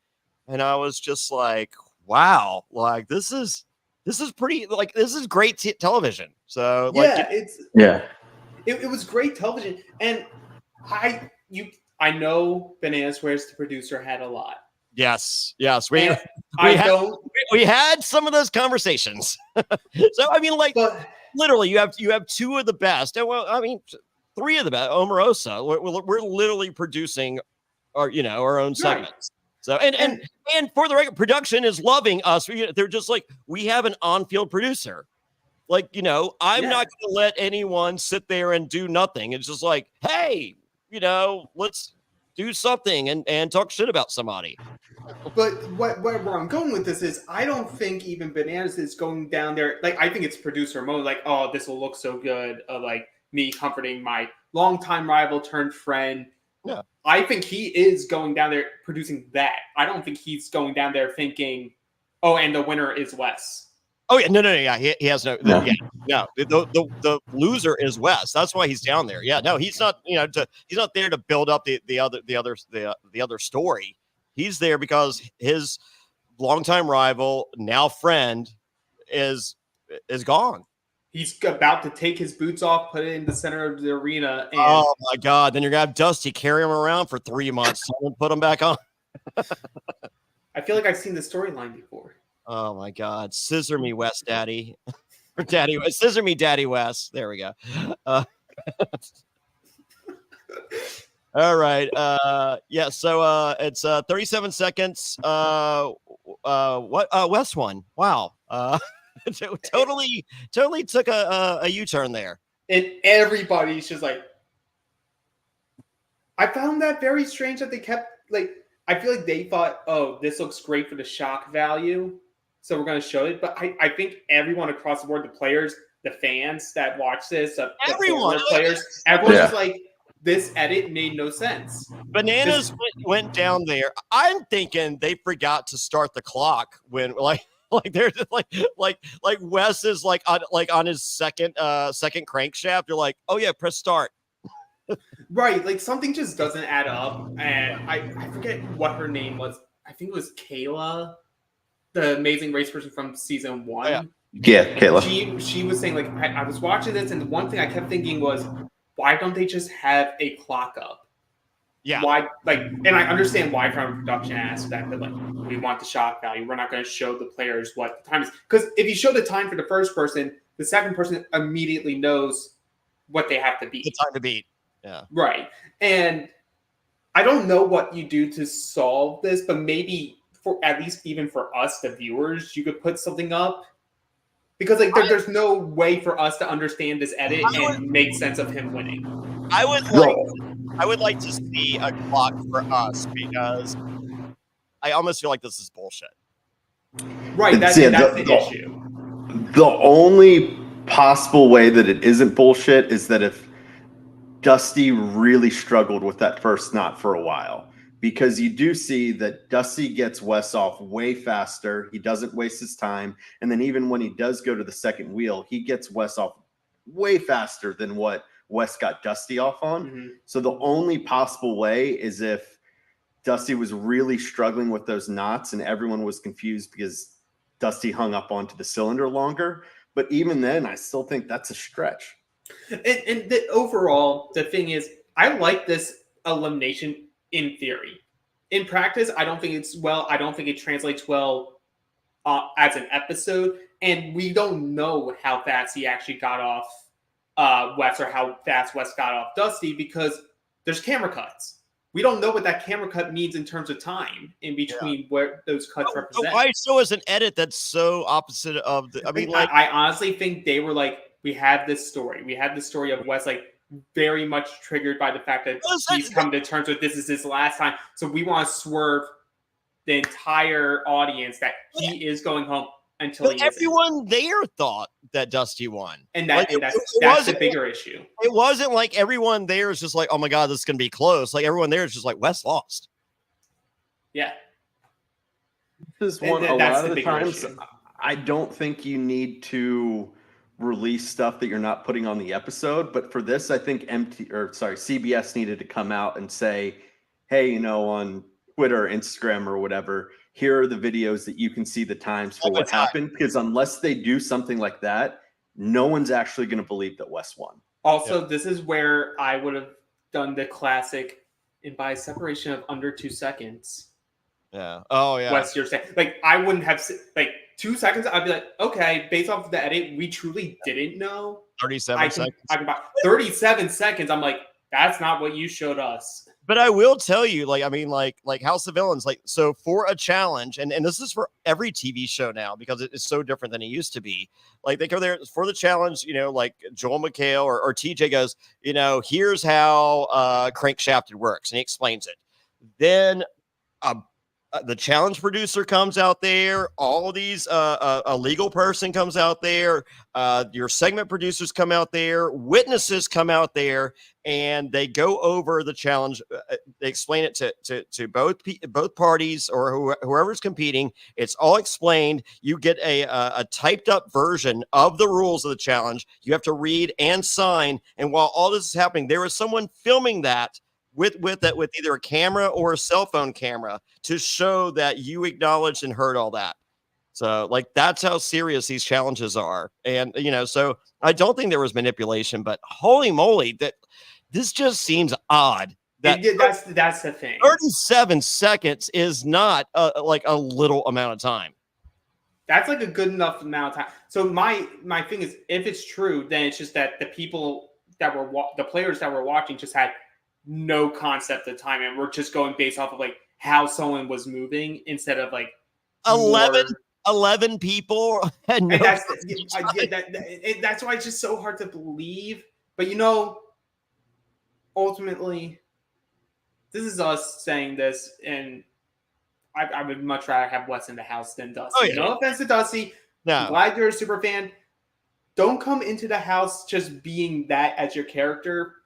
And I was just like, wow, like this is pretty, like, this is great television. So it was great television, and I know Bananas Wears, the producer, had a lot. Yes, we had some of those conversations. So I mean, like, literally, you have 2 of the best, and 3 of the best. Omarosa, we're literally producing our own segments. So and for the record, production is loving us. They're just like, we have an on-field producer. Like, I'm not going to let anyone sit there and do nothing. It's just like, hey, let's do something and talk shit about somebody. But where I'm going with this is, I don't think even Bananas is going down there. Like, I think it's producer mode. Like, oh, this will look so good. Like me comforting my longtime rival turned friend. Yeah. I think he is going down there producing that. I don't think he's going down there thinking, oh, and the winner is Wes. Oh yeah, no, yeah, he has no. The loser is Wes. That's why he's down there. Yeah, no, he's not. He's not there to build up the other story. He's there because his longtime rival, now friend, is gone. He's about to take his boots off, put it in the center of the arena. And oh my God! Then you're gonna have Dusty carry him around for 3 months and put him back on. I feel like I've seen the storyline before. Oh my God! Scissor me, Wes, Daddy, or Daddy, scissor me, Daddy, Wes. There we go. All right. Yeah. So it's 37 seconds. Wes won. Wow. Totally took a U-turn there. And everybody's just like, I found that very strange that they kept, like, I feel like they thought, oh, this looks great for the shock value, so we're going to show it. But I think everyone across the board, the players, the fans that watch this, everyone, the players, everyone's just like, this edit made no sense. Bananas went down there. I'm thinking they forgot to start the clock when like they're just like Wes is like on his second crankshaft. You're like, oh yeah, press start. Right, like something just doesn't add up. And I forget what her name was. I think it was Kayla, the Amazing Race person from season 1. Oh, yeah. Yeah, Kayla. She was saying, like, I was watching this, and the one thing I kept thinking was, why don't they just have a clock up? Yeah. Why, like, and I understand why from a production aspect, but like, we want the shock value. We're not going to show the players what the time is. Because if you show the time for the first person, the second person immediately knows what they have to beat. The time to beat. Yeah. Right. And I don't know what you do to solve this, but maybe for at least even for us, the viewers, you could put something up. Because like there's no way for us to understand this edit and make sense of him winning. I would like to see a clock for us because I almost feel like this is bullshit. Right, that's the issue. The only possible way that it isn't bullshit is that if Dusty really struggled with that first knot for a while. Because you do see that Dusty gets Wes off way faster. He doesn't waste his time. And then even when he does go to the second wheel, he gets Wes off way faster than what Wes got Dusty off on. Mm-hmm. So the only possible way is if Dusty was really struggling with those knots and everyone was confused because Dusty hung up onto the cylinder longer. But even then, I still think that's a stretch. And overall, the thing is, I like this elimination in theory. In practice, I don't think it translates well as an episode. And we don't know how fast he actually got off Wes or how fast Wes got off Dusty because there's camera cuts. We don't know what that camera cut means in terms of time in between where those cuts represent. Why so is an edit that's so opposite of the? I mean, like I honestly think they were like, we had this story. We had the story of Wes like very much triggered by the fact that he's come to terms with this is his last time. So we want to swerve the entire audience that he is going home until he everyone there thought that Dusty won. And that's the bigger issue. It wasn't like everyone there is just like, oh my God, this is going to be close. Like everyone there is just like, Wes lost. Yeah. This is one, a lot of the times, I don't think you need to release stuff that you're not putting on the episode, but for this I think CBS needed to come out and say, hey, on Twitter, Instagram or whatever, here are the videos that you can see the times for what happened, because unless they do something like that, no one's actually going to believe that Wes won. Also, this is where I would have done the classic and by a separation of under 2 seconds. Yeah. Oh yeah. Wes, you're saying like I wouldn't have like 2 seconds, I'd be like, okay, based off of the edit, we truly didn't know. 37 seconds. I can buy 37 seconds. I'm like, that's not what you showed us. But I will tell you, like, I mean, like House of Villains, like, so for a challenge, and this is for every TV show now because it is so different than it used to be. Like, they go there for the challenge, like Joel McHale or TJ goes, here's how crankshafted works, and he explains it. Then the challenge producer comes out there. All these a legal person comes out there. Your segment producers come out there. Witnesses come out there, and they go over the challenge. They explain it to both parties or whoever's competing. It's all explained. You get a typed up version of the rules of the challenge. You have to read and sign. And while all this is happening, there is someone filming that with either a camera or a cell phone camera to show that you acknowledged and heard all that. So like, that's how serious these challenges are. And, so I don't think there was manipulation, but holy moly, that this just seems odd. That's the thing. 37 seconds is not like a little amount of time. That's like a good enough amount of time. So my thing is, if it's true, then it's just that the people that were the players that were watching just had no concept of time, and we're just going based off of like how someone was moving instead of like 11 people. And that's why it's just so hard to believe. But ultimately, this is us saying this, and I would much rather have Wes in the house than Dusty. Oh, yeah. No offense to Dusty. No. I'm glad you're a super fan. Don't come into the house just being that as your character.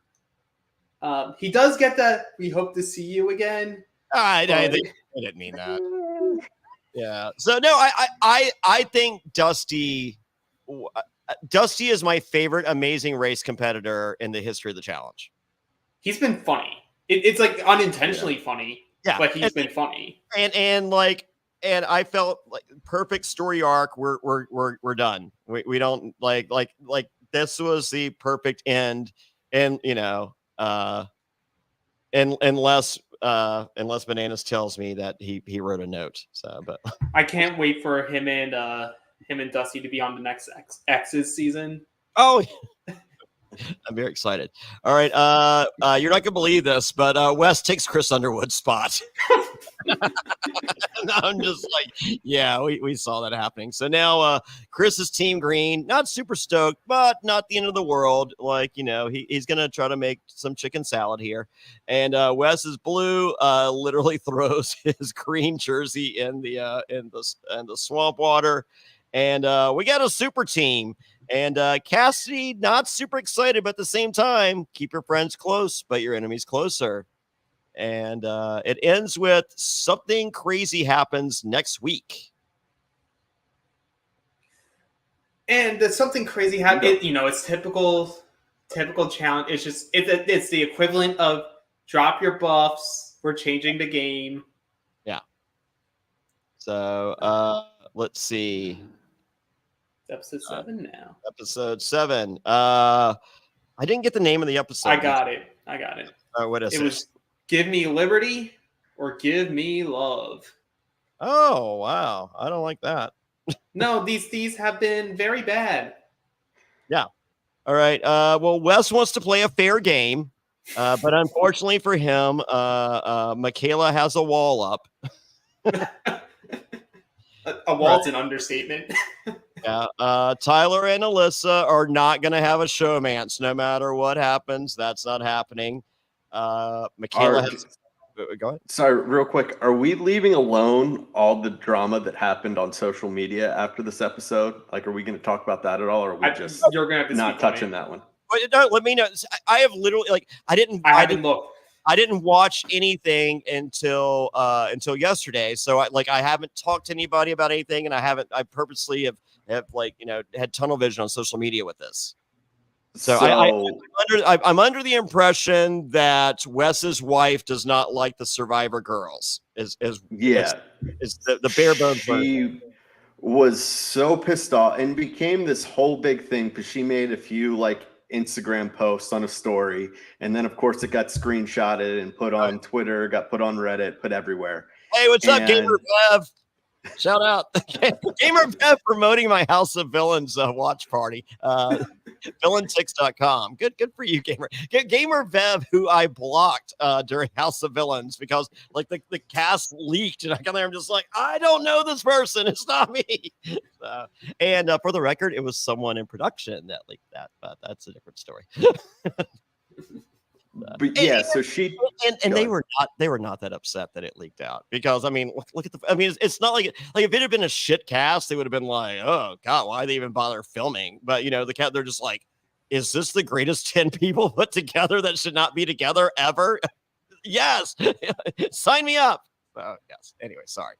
He does get the "we hope to see you again." I didn't mean that. Yeah. So no, I think Dusty is my favorite amazing race competitor in the history of the challenge. He's been funny. It's like unintentionally funny. Yeah, but he's been funny. And I felt like perfect story arc. We're done. We don't like this was the perfect end. And unless Bananas tells me that he wrote a note. So, but I can't wait for him and Dusty to be on the next X's season. Oh, I'm very excited. All right, you're not gonna believe this, but Wes takes Chris Underwood's spot. I'm just like, yeah, we saw that happening. So now Chris is team green, not super stoked, but not the end of the world. Like, he's gonna try to make some chicken salad here. And Wes is blue, literally throws his green jersey in the swamp water. And we got a super team. And Cassidy, not super excited, but at the same time, keep your friends close, but your enemies closer. And it ends with something crazy happens next week. And something crazy happened. It's typical challenge. It's just it's the equivalent of drop your buffs. We're changing the game. Yeah. So let's see. Episode 7 now. Episode 7. I didn't get the name of the episode. I got it. What is it? It was Give Me Liberty or Give Me Love. Oh, wow. I don't like that. No, these have been very bad. Yeah. All right. Well, Wes wants to play a fair game, but unfortunately for him, Michaela has a wall up. A wall's an understatement. Yeah, Tyler and Alyssa are not going to have a showmance no matter what happens. That's not happening. Michaela go ahead. Sorry, real quick. Are we leaving alone all the drama that happened on social media after this episode? Like, are we going to talk about that at all, or are we you're going to have to not touching that one? No, let me know. I have literally I didn't watch anything until yesterday. So I haven't talked to anybody about anything, and I purposely have had tunnel vision on social media with this. So I'm under the impression that Wes's wife does not like the Survivor girls. Is the bare bones. She was so pissed off and became this whole big thing because she made a few Instagram posts on a story, and then of course it got screenshotted and put on Twitter, got put on Reddit, put everywhere. Hey, what's up, Gamer Bev? Shout out Gamer Bev promoting my House of Villains watch party. Villaintix.com. Good for you, Gamer Bev, who I blocked during House of Villains because the cast leaked, and I'm just like, I don't know this person. It's not me. And for the record, it was someone in production that leaked that, but that's a different story. But yeah, so she and they were not that upset that it leaked out because look at it's not like if it had been a shit cast, they would have been like, oh god, why they even bother filming? But they're just like, is this the greatest 10 people put together that should not be together ever? Yes, sign me up. Yes. Anyway, sorry.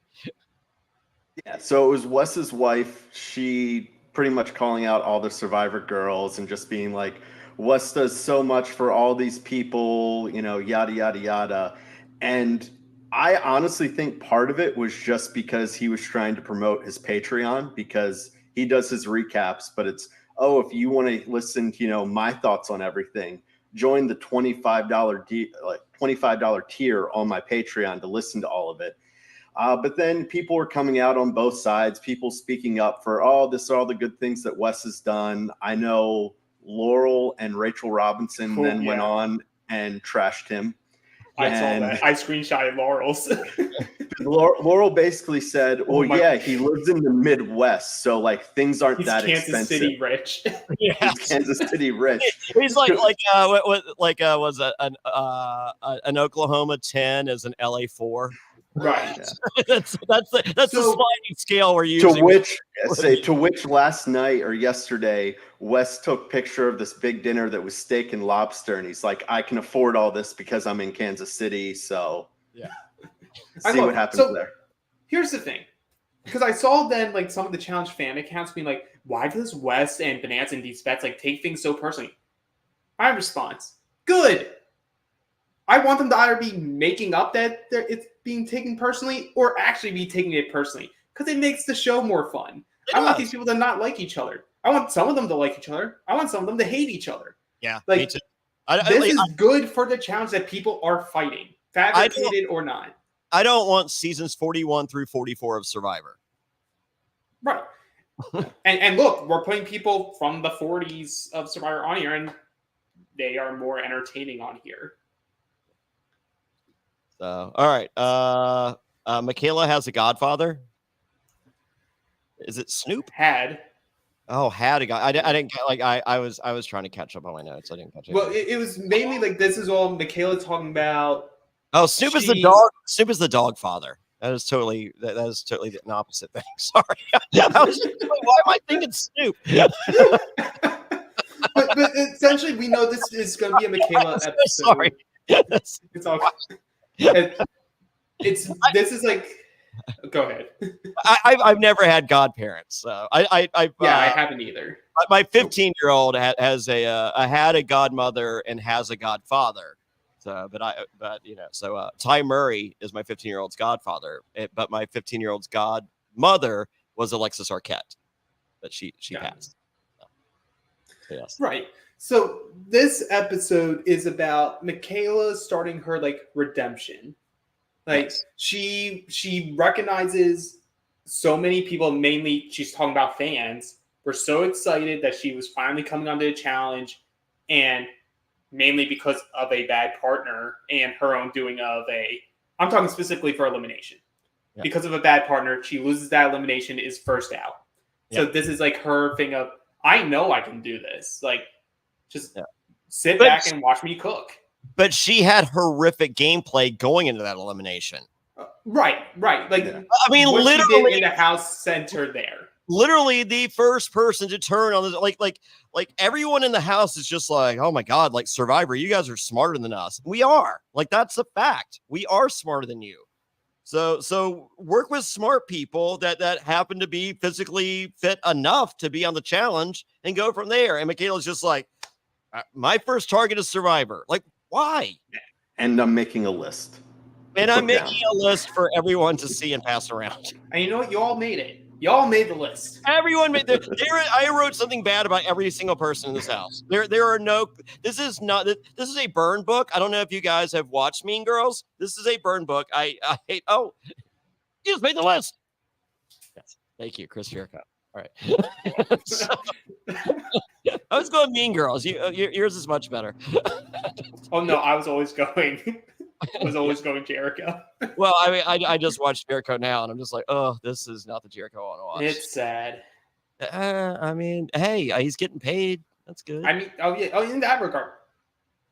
Yeah, so it was Wes's wife. She pretty much calling out all the Survivor girls and just being like, Wes does so much for all these people, yada, yada, yada. And I honestly think part of it was just because he was trying to promote his Patreon, because he does his recaps, but it's, if you want to listen to, my thoughts on everything, join the $25 tier on my Patreon to listen to all of it. But then people were coming out on both sides, people speaking up for, this are all the good things that Wes has done. I know Laurel and Rachel Robinson went on and trashed him. I saw that. I screenshotted Laurel's. Laurel basically said, he lives in the Midwest, so thing aren't He's that Kansas expensive. City rich. He's Kansas City rich. He's was an Oklahoma 10 as an LA 4. Right. Yeah. that's the So- sliding scale we're using. To which last night or yesterday, Wes took picture of this big dinner that was steak and lobster, and he's like, I can afford all this because I'm in Kansas City. So Yeah. see what happens there. Here's the thing. Because I saw then like some of the challenge fan accounts being like, why does Wes and Bonanza and these bets like take things so personally? My response, good. I want them to either be making up that it's being taken personally or actually be taking it personally. Because it makes the show more fun. I want these people to not like each other. I want some of them to like each other. I want some of them to hate each other. Yeah, like me too. This is good for the challenge that people are fighting, fabricated or not. I don't want seasons 41 through 44 of Survivor. Right. and look, we're putting people from the 40s of Survivor on here, and they are more entertaining on here. So, all right. Michaela has a godfather. Is it Snoop? Had a guy. I didn't like. I was trying to catch up on my notes. I didn't catch up. Well, it was mainly like this is all Michaela talking about. Oh, Snoop is the dog. Snoop is the dog father. That is totally an opposite thing. Sorry. I was just like, why am I thinking Snoop? but essentially, we know this is going to be a Michaela episode. Sorry. It's all. This is like. Go ahead. I've never had godparents, so I haven't either. My 15-year-old had a godmother and has a godfather. So, Ty Murray is my 15-year-old's godfather, but my 15-year-old's godmother was Alexis Arquette, but she passed. So, yes. Right. So this episode is about Michaela starting her like redemption. Like she recognizes so many people, mainly she's talking about fans, were so excited that she was finally coming onto the challenge, and mainly because of a bad partner and her own doing of I'm talking specifically for elimination. Yeah. Because of a bad partner, she loses that elimination, is first out. Yeah. So this is like her thing of, I know I can do this. Like, just sit back and watch me cook. But she had horrific gameplay going into that elimination. Right. Like, I mean, what literally she did in the house center there. Literally the first person to turn on this, like everyone in the house is just like, oh my God, like Survivor, you guys are smarter than us. We are. Like, that's a fact. We are smarter than you. So work with smart people that happen to be physically fit enough to be on the challenge and go from there. And Michaela's just like, my first target is Survivor. Like, why? And I'm making a list. And I'm making a list for everyone to see and pass around. And you know what? You all made it. Y'all made the list. Everyone made it. I wrote something bad about every single person in this house. There are no. This is a burn book. I don't know if you guys have watched Mean Girls. This is a burn book. I hate. Oh, you just made the list. Yes, thank you, Chris Jericho. All right. So, I was going Mean Girls. Yours is much better. Oh no, I was always going. Going Jericho. Well, I mean, I just watched Jericho now, and I'm just like, oh, this is not the Jericho I want to watch. It's sad. I mean, hey, he's getting paid. That's good. I mean, in that regard,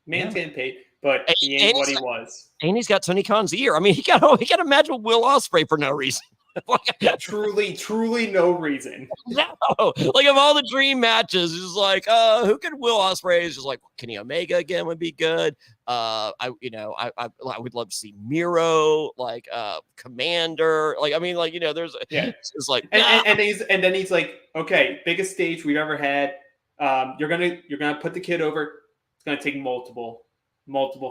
man's getting paid, but he ain't what he was. And he's got Tony Khan's ear. I mean, he got a match with Will Ospreay for no reason. truly no reason. No, like of all the dream matches, it's like, who can Will Ospreay? Is just like Kenny Omega again would be good. I would love to see Miro, like Commander. Like, I mean, like, there's it's like, and then he's like, okay, biggest stage we've ever had. You're gonna put the kid over. It's gonna take multiple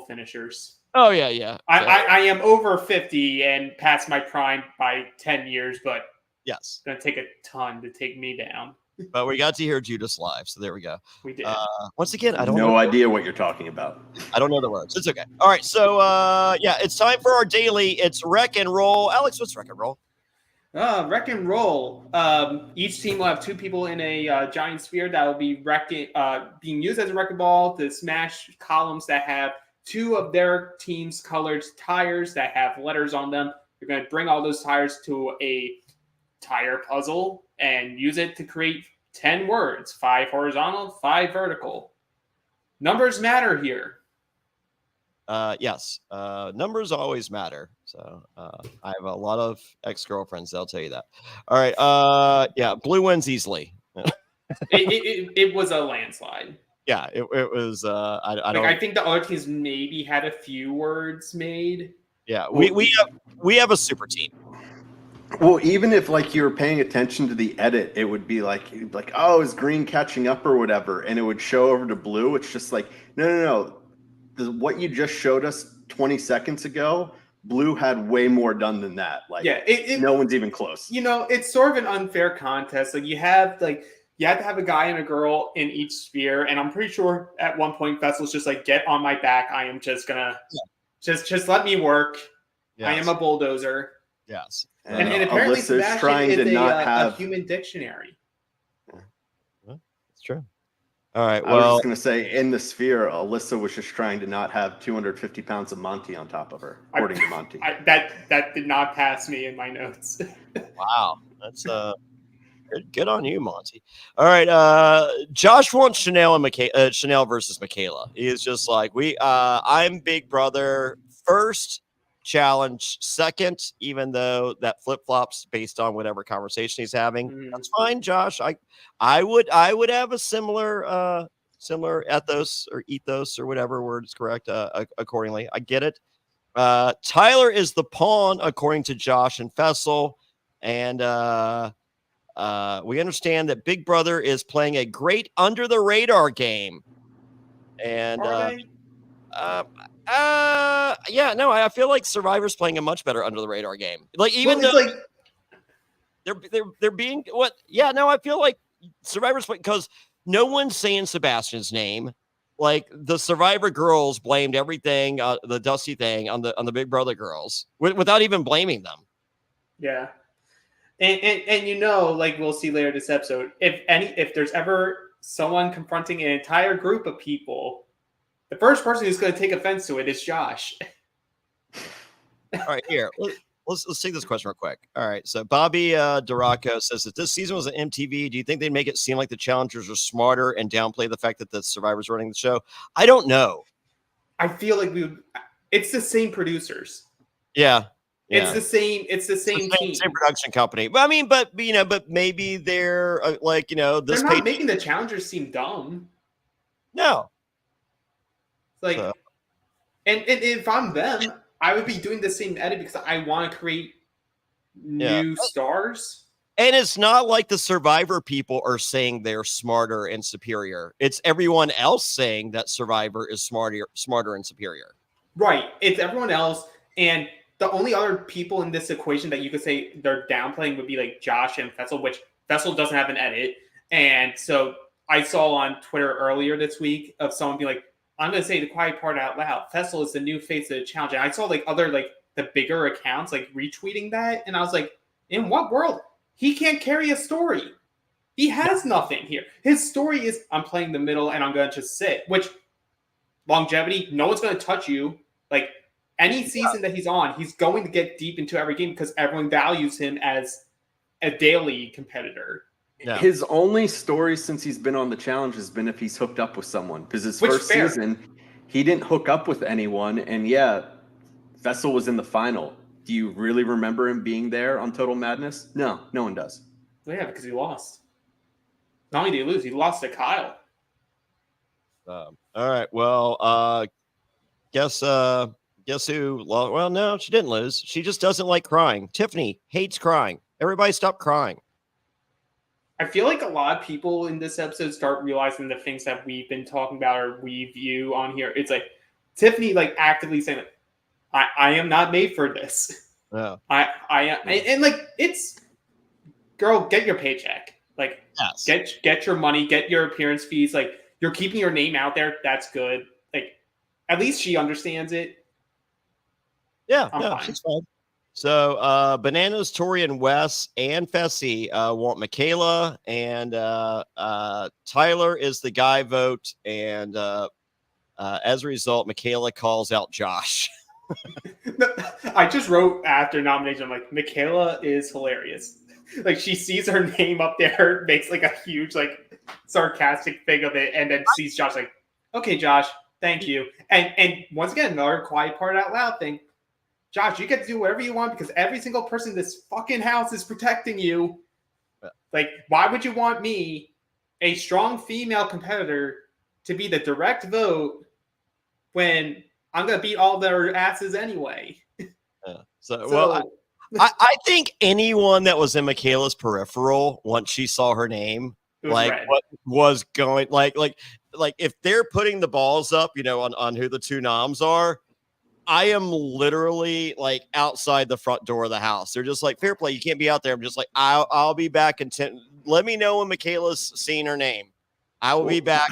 finishers. Oh yeah. I am over 50 and past my prime by 10 years, but yes, it's gonna take a ton to take me down. But we got to hear Judas live, so there we go. We did. Once again, I don't know idea what you're talking about. I don't know the words. It's okay. All right, so it's time for our daily. It's Wreck and Roll. Alex, what's Wreck and Roll? Wreck and Roll. Each team will have two people in a giant sphere that will be being used as a wrecking ball to smash columns that have two of their team's colored tires that have letters on them. You're going to bring all those tires to a tire puzzle and use it to create 10 words, 5 horizontal, 5 vertical. Numbers matter here. Yes. Numbers always matter. So I have a lot of ex-girlfriends. They'll tell you that. All right. Yeah. Blue wins easily. It was a landslide. Yeah. It was. I don't. I think the other teams maybe had a few words made. Yeah. We have a super team. Well, even if like you were paying attention to the edit, it would be like, oh, is green catching up or whatever, and it would show over to blue. It's just like, no. What you just showed us 20 seconds ago, blue had way more done than that. Like, yeah, no one's even close. It's sort of an unfair contest. Like you have to have a guy and a girl in each sphere, and I'm pretty sure at one point Vessel's just like, get on my back. I am just gonna just let me work. Yes. I am a bulldozer. Yes. And apparently Alyssa's Sebastian trying is to not have a human dictionary. It's true. All right. I was just going to say, in the sphere, Alyssa was just trying to not have 250 pounds of Monty on top of her, according to Monty. That did not pass me in my notes. Wow. That's good on you, Monty. All right. Josh wants Chanel and Chanel versus Michaela. He is just like, I'm Big Brother first. Challenge second, even though that flip-flops based on whatever conversation he's having. That's fine, Josh. I would have a similar ethos or ethos or whatever word is correct accordingly. I get it. Tyler is the pawn according to Josh and Fessel, and we understand that Big Brother is playing a great under the radar game. And I feel like Survivor's playing a much better under the radar game. Like even though they're being what? Yeah, no, I feel like Survivor's playing because no one's saying Sebastian's name. Like the Survivor girls blamed everything, the Dusty thing on the Big Brother girls without even blaming them. Yeah, and like we'll see later this episode, if there's ever someone confronting an entire group of people. The first person who's going to take offense to it is Josh. All right, here. Let's take this question real quick. All right, so Bobby Duraco says that this season was an MTV. Do you think they'd make it seem like the challengers are smarter and downplay the fact that the Survivor's running the show? I don't know. I feel like it's the same producers. Yeah. It's the same team. Same production company. But I mean, but maybe they're this. They're not making the challengers seem dumb. No. And if I'm them, I would be doing the same edit because I want to create new stars. And it's not like the Survivor people are saying they're smarter and superior. It's everyone else saying that Survivor is smarter and superior. Right. It's everyone else. And the only other people in this equation that you could say they're downplaying would be like Josh and Fessel, which Fessel doesn't have an edit. And so I saw on Twitter earlier this week of someone being like, I'm going to say the quiet part out loud. Fessel is the new face of the challenge. And I saw other the bigger accounts retweeting that. And I was like, in what world? He can't carry a story. He has nothing here. His story is I'm playing the middle and I'm going to just sit, which longevity, no one's going to touch you. Any season that he's on, he's going to get deep into every game because everyone values him as a daily competitor. Yeah. His only story since he's been on the challenge has been if he's hooked up with someone. Because his first season, he didn't hook up with anyone. And Fessel was in the final. Do you really remember him being there on Total Madness? No one does. Well, yeah, because he lost. Not only did he lose, he lost to Kyle. All right. Well, guess who lost? Well, no, she didn't lose. She just doesn't like crying. Tiffany hates crying. Everybody stop crying. I feel like a lot of people in this episode start realizing the things that we've been talking about or we view on here. It's like Tiffany actively saying I am not made for this. Yeah. I am and it's girl, get your paycheck. Yes. Get your money, get your appearance fees. You're keeping your name out there. That's good. At least she understands it. Yeah, she's fine. So Bananas, Tori, and Wes and Fessy want Michaela, and Tyler is the guy vote, and as a result, Michaela calls out Josh. I just wrote after nomination, I'm like, Michaela is hilarious. She sees her name up there, makes a huge sarcastic thing of it, and then sees Josh okay, Josh, thank you. And once again, another quiet part out loud thing. Josh, you get to do whatever you want because every single person in this fucking house is protecting you. Like, why would you want me, a strong female competitor, to be the direct vote when I'm going to beat all their asses anyway? Yeah. Well, I think anyone that was in Michaela's peripheral once she saw her name, like red. what was going, like if they're putting the balls up, on who the two noms are, I am literally like outside the front door of the house. They're just like, Fairplay, you can't be out there. I'm just like, I'll be back in 10. Let me know when Michaela's seen her name. I will be back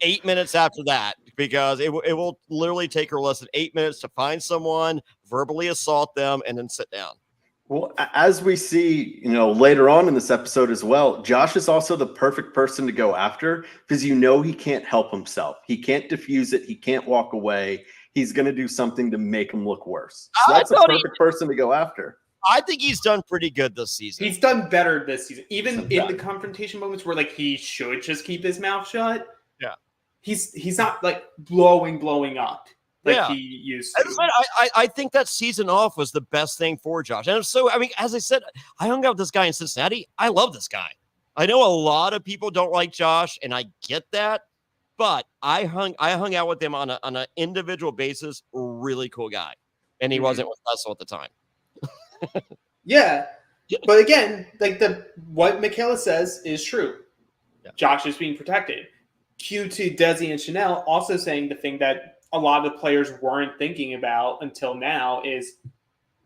8 minutes after that, because it will literally take her less than 8 minutes to find someone, verbally assault them, and then sit down. Well, as we see, later on in this episode as well, Josh is also the perfect person to go after because he can't help himself. He can't diffuse it. He can't walk away. He's going to do something to make him look worse. So that's the perfect person to go after. I think he's done pretty good this season. He's done better this season. Even in the confrontation moments where like he should just keep his mouth shut. Yeah. He's not like blowing up like he used to. I think that season off was the best thing for Josh. And so, I mean, as I said, I hung out with this guy in Cincinnati. I love this guy. I know a lot of people don't like Josh, and I get that. But I hung out with him on an individual basis. Really cool guy, and he wasn't with Hustle at the time. Yeah, but again, like what Michaela says is true. Yeah. Josh is being protected. Cue to Desi and Chanel also saying the thing that a lot of the players weren't thinking about until now is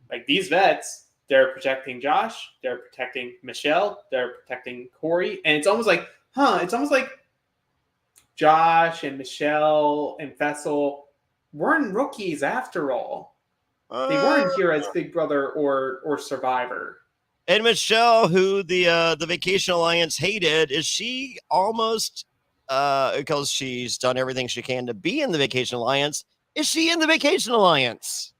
like these vets. They're protecting Josh. They're protecting Michelle. They're protecting Corey, and it's almost like, Josh and Michelle and Fessel weren't rookies after all. They weren't here as Big Brother or Survivor. And Michelle, who the Vacation Alliance hated, is she almost because she's done everything she can to be in the Vacation Alliance? Is she in the Vacation Alliance?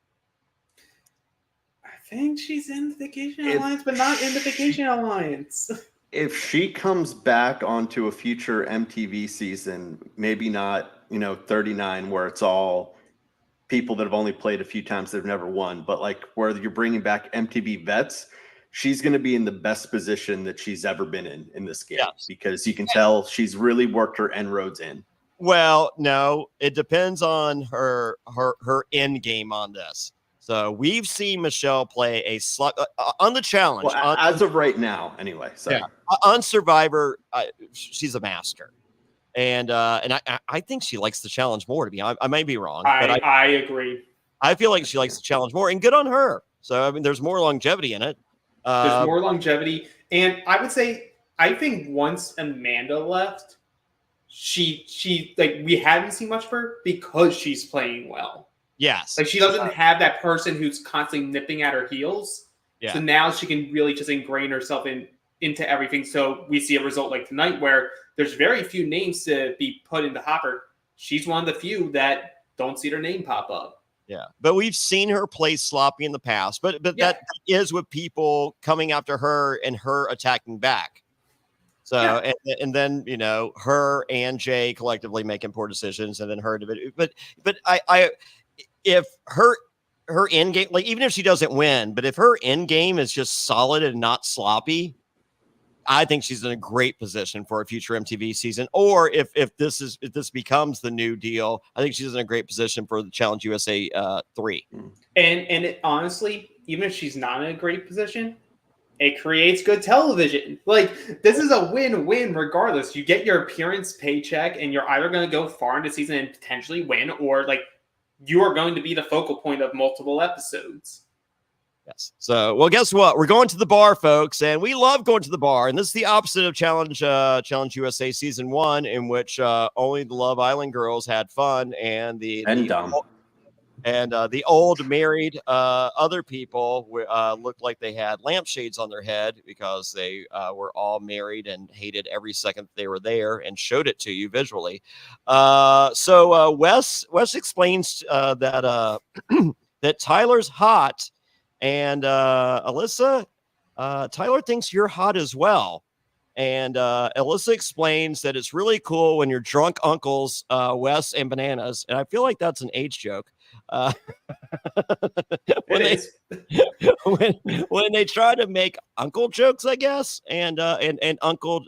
I think she's in the Vacation Alliance, but not in the Vacation Alliance. If she comes back onto a future MTV season, maybe not, 39, where it's all people that have only played a few times, they've never won, but like where you're bringing back MTV vets, she's going to be in the best position that she's ever been in this game, because you can tell she's really worked her end roads in. Well, no, it depends on her end game on this. So we've seen Michelle play a slot on the challenge. Well, as of right now, anyway. So on Survivor, she's a master, and I think she likes the challenge more. To be honest, I may be wrong, but I agree. I feel like she likes the challenge more, and good on her. So I mean, there's more longevity in it. There's more longevity, and I would say I think once Amanda left, she like we haven't seen much of her because she's playing well. Yes. Like she doesn't have that person who's constantly nipping at her heels. Yeah. So now she can really just ingrain herself into everything. So we see a result like tonight where there's very few names to be put in the hopper. She's one of the few that don't see their name pop up. Yeah. But we've seen her play sloppy in the past. But that is with people coming after her and her attacking back. So and then her and Jay collectively making poor decisions, and then her individual. But I if her end game, like even if she doesn't win, but if her end game is just solid and not sloppy, I think she's in a great position for a future MTV season. Or if this becomes the new deal, I think she's in a great position for the Challenge USA 3. And it, honestly, even if she's not in a great position, it creates good television. Like this is a win-win regardless. You get your appearance paycheck, and you're either going to go far into the season and potentially win, or like you are going to be the focal point of multiple episodes. Yes. So, well, guess what? We're going to the bar, folks, and we love going to the bar. And this is the opposite of Challenge USA Season 1, in which only the Love Island girls had fun, and the old married other people looked like they had lampshades on their head because they were all married and hated every second they were there, and showed it to you visually. So Wes explains that that Tyler's hot, and Alyssa, Tyler thinks you're hot as well. And Alyssa explains that it's really cool when you're drunk uncles, Wes and Bananas. And I feel like that's an age joke. When It they is. when they try to make uncle jokes, I guess, and uncle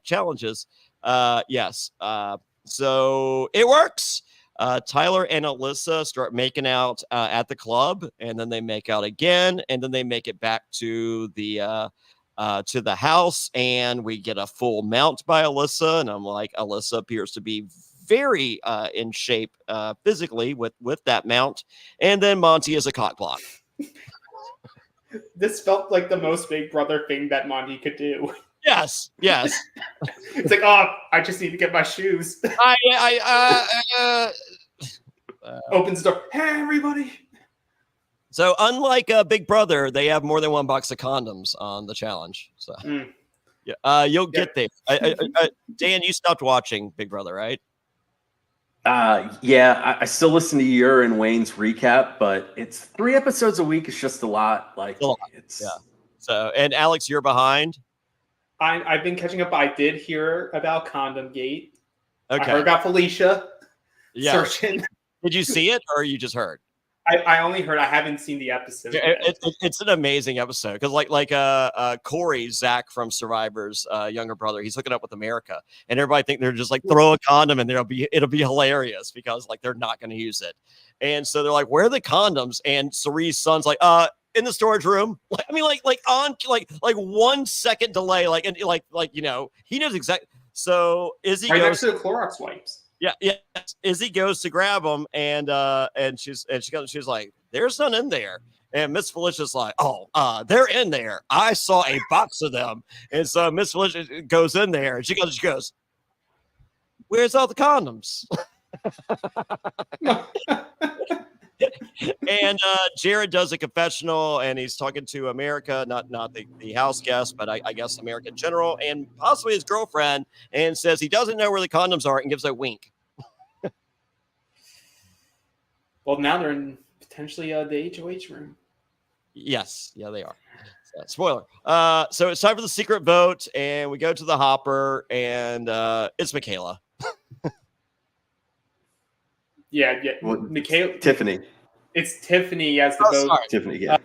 challenges. Yes. So it works. Tyler and Alyssa start making out at the club, and then they make out again, and then they make it back to the house, and we get a full mount by Alyssa. And I'm like, Alyssa appears to be very in shape physically with that mount. And then Monty is a cock block. This felt like the most Big Brother thing that Monty could do. Yes. It's like, oh, I just need to get my shoes. Opens the door. Hey, everybody. So unlike Big Brother, they have more than one box of condoms on the challenge. So yeah, you'll get there. Dan, you stopped watching Big Brother, right? Yeah, I still listen to your and Wayne's recap, but it's 3 episodes a week. It's just a lot. Like it's yeah. So, and Alex, you're behind. I've been catching up. I did hear about Condom Gate. Okay. I heard about Felicia. Yeah. Searching. Did you see it, or you just heard? I only heard. I haven't seen the episode. It's an amazing episode because like Corey, Zach from Survivor's younger brother, he's hooking up with America, and everybody think they're just like throw a condom and it'll be hilarious because like they're not going to use it, and so they're like, where are the condoms? And Cerie's son's like, in the storage room. Like, I mean, like on like 1 second delay, like and like you know he knows exactly. So Izzy right goes next to the Clorox wipes. Yeah. Izzy goes to grab them, and she's like, "There's none in there." And Miss Felicia's like, "Oh, they're in there. I saw a box of them." And so Miss Felicia goes in there, and she goes, "Where's all the condoms?" And Jared does a confessional, and he's talking to America, not the house guest, but I guess America in general, and possibly his girlfriend, and says he doesn't know where the condoms are and gives a wink. Well, now they're in potentially the HOH room. Yes, yeah, they are. Spoiler. So it's time for the secret vote, and we go to the hopper, and it's Michaela. Yeah. Well, Michaela. Tiffany. It's Tiffany as the vote. Sorry. Tiffany, yeah.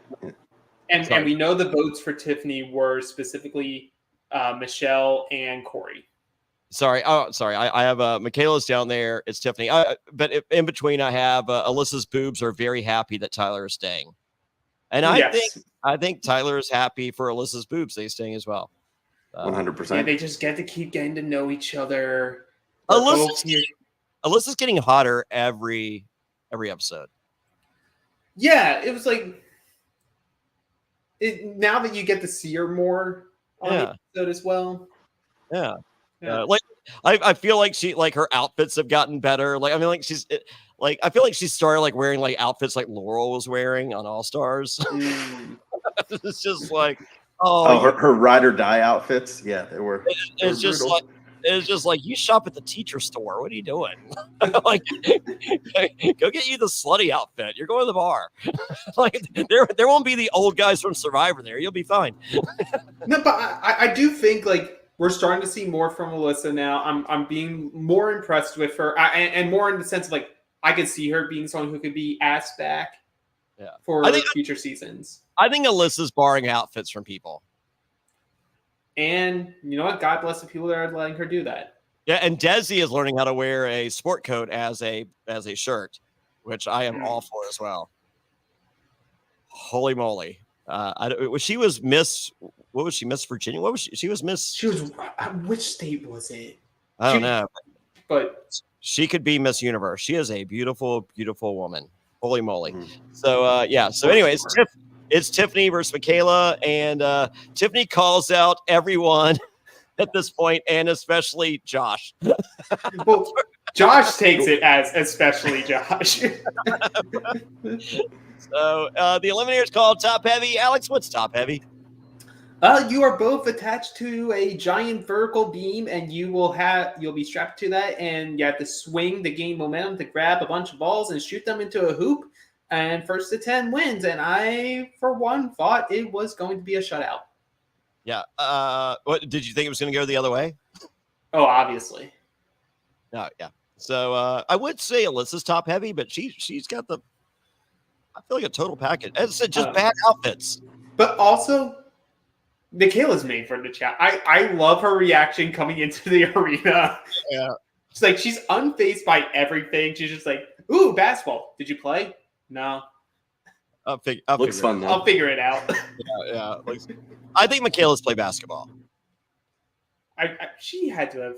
And we know the votes for Tiffany were specifically Michelle and Corey. Sorry. Oh, sorry. I have Michaela's down there. It's Tiffany. But in between, I have Alyssa's boobs are very happy that Tyler is staying, and I think Tyler is happy for Alyssa's boobs staying as well. 100%. Yeah, they just get to keep getting to know each other. Alyssa's getting hotter every episode. Yeah, it was like now that you get to see her more on the episode as well. Yeah. Like I feel like her outfits have gotten better. Like I mean, like I feel like she started like wearing like outfits like Laurel was wearing on All Stars. It's just like her ride or die outfits. Yeah, they were. It's just like. It's just like you shop at the teacher store. What are you doing? Like, go get you the slutty outfit. You're going to the bar. Like, there won't be the old guys from Survivor there. You'll be fine. No, but I do think like we're starting to see more from Alyssa now. I'm being more impressed with her, and more in the sense of like I could see her being someone who could be asked back for future seasons. I think Alyssa's borrowing outfits from people. And you know what? God bless the people that are letting her do that. Yeah, and Desi is learning how to wear a sport coat as a shirt, which I am all for as well. Holy moly! She was Miss. What was she? Miss Virginia? What was she? She was Miss. She was. Which state was it? I don't know. But she could be Miss Universe. She is a beautiful, beautiful woman. Holy moly! So yeah. So anyways, it's Tiffany versus Michaela, and Tiffany calls out everyone at this point, and especially Josh. Well, Josh takes it as especially Josh. So the Eliminators called Top Heavy. Alex, what's Top Heavy? You are both attached to a giant vertical beam, and you'll be strapped to that, and you have to swing to gain momentum to grab a bunch of balls and shoot them into a hoop. And first to 10 wins. And I, for one, thought it was going to be a shutout. Yeah. What did you think it was going to go the other way? Oh, obviously. No. Yeah. So I would say Alyssa's top heavy, but she's got I feel like a total package. As I said, just bad outfits. But also, Michaela's made for the chat. I love her reaction coming into the arena. Yeah. It's like she's unfazed by everything. She's just like, "Ooh, basketball. Did you play? No. Looks fun though. I'll figure it out." Yeah. I think Michaela's play basketball. She had to have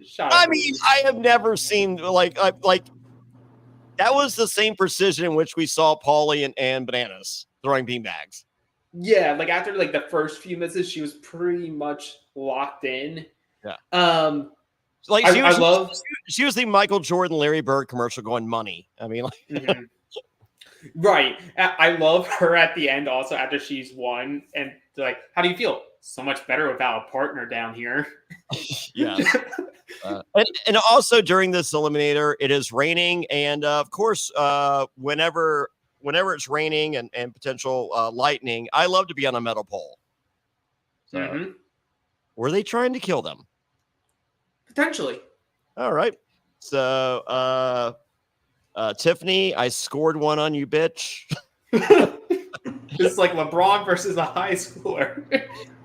shot. I mean, I have never seen like that was the same precision in which we saw Paulie and Bananas throwing beanbags. Yeah, like after like the first few misses, she was pretty much locked in. Yeah. Like she was the Michael Jordan, Larry Bird commercial going money. I mean, like, mm-hmm. Right. I love her at the end also after she's won and like, how do you feel? So much better without a partner down here. Yeah. And also during this eliminator, it is raining, and of course, whenever it's raining and potential lightning, I love to be on a metal pole. So, were they trying to kill them? Potentially. All right. So, Tiffany, I scored one on you, bitch. It's like LeBron versus a high schooler.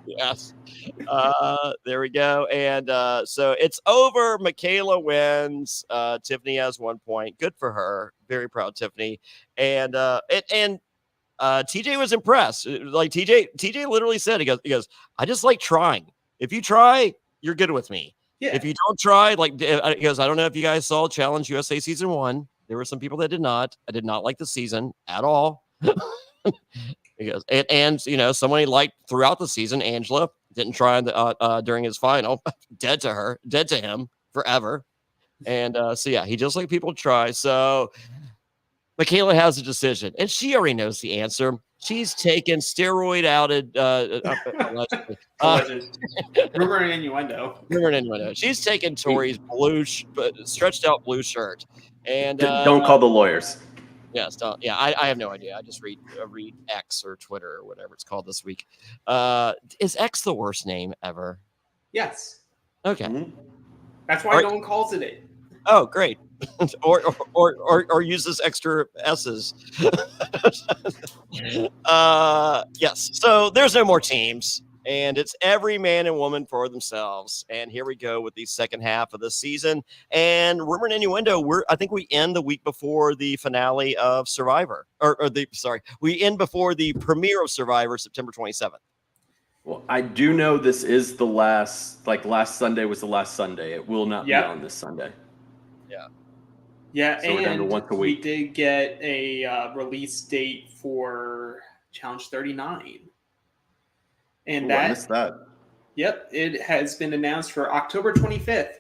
Yes. There we go. And so it's over. Michaela wins. Tiffany has 1 point. Good for her. Very proud, Tiffany. And TJ was impressed. Like TJ literally said, he goes, I just like trying. If you try, you're good with me. Yeah. If you don't try, like he goes, I don't know if you guys saw Challenge USA season 1. There were some people that did not. I did not like the season at all. He goes, and you know, someone he liked throughout the season, Angela, didn't try during his final. Dead to him forever. And so yeah, he just like people try. So Michaela has a decision, and she already knows the answer. She's taken steroid outed rumor and innuendo. She's taken Tori's blue stretched out blue shirt. And don't call the lawyers. Yes, yeah, I have no idea. I just read X or Twitter or whatever it's called this week. Is X the worst name ever? Yes. Okay. Mm-hmm. That's why no one calls it. Oh, great. or uses extra S's. Yes. So there's no more teams, and it's every man and woman for themselves. And here we go with the second half of the season. And rumor and innuendo, I think we end the week before the finale of Survivor, we end before the premiere of Survivor, September 27th. Well, I do know this is the last. Like last Sunday was the last Sunday. It will not be on this Sunday. Yeah. Yeah, so and we did get a release date for Challenge 39. And I missed that. Yep, it has been announced for October 25th.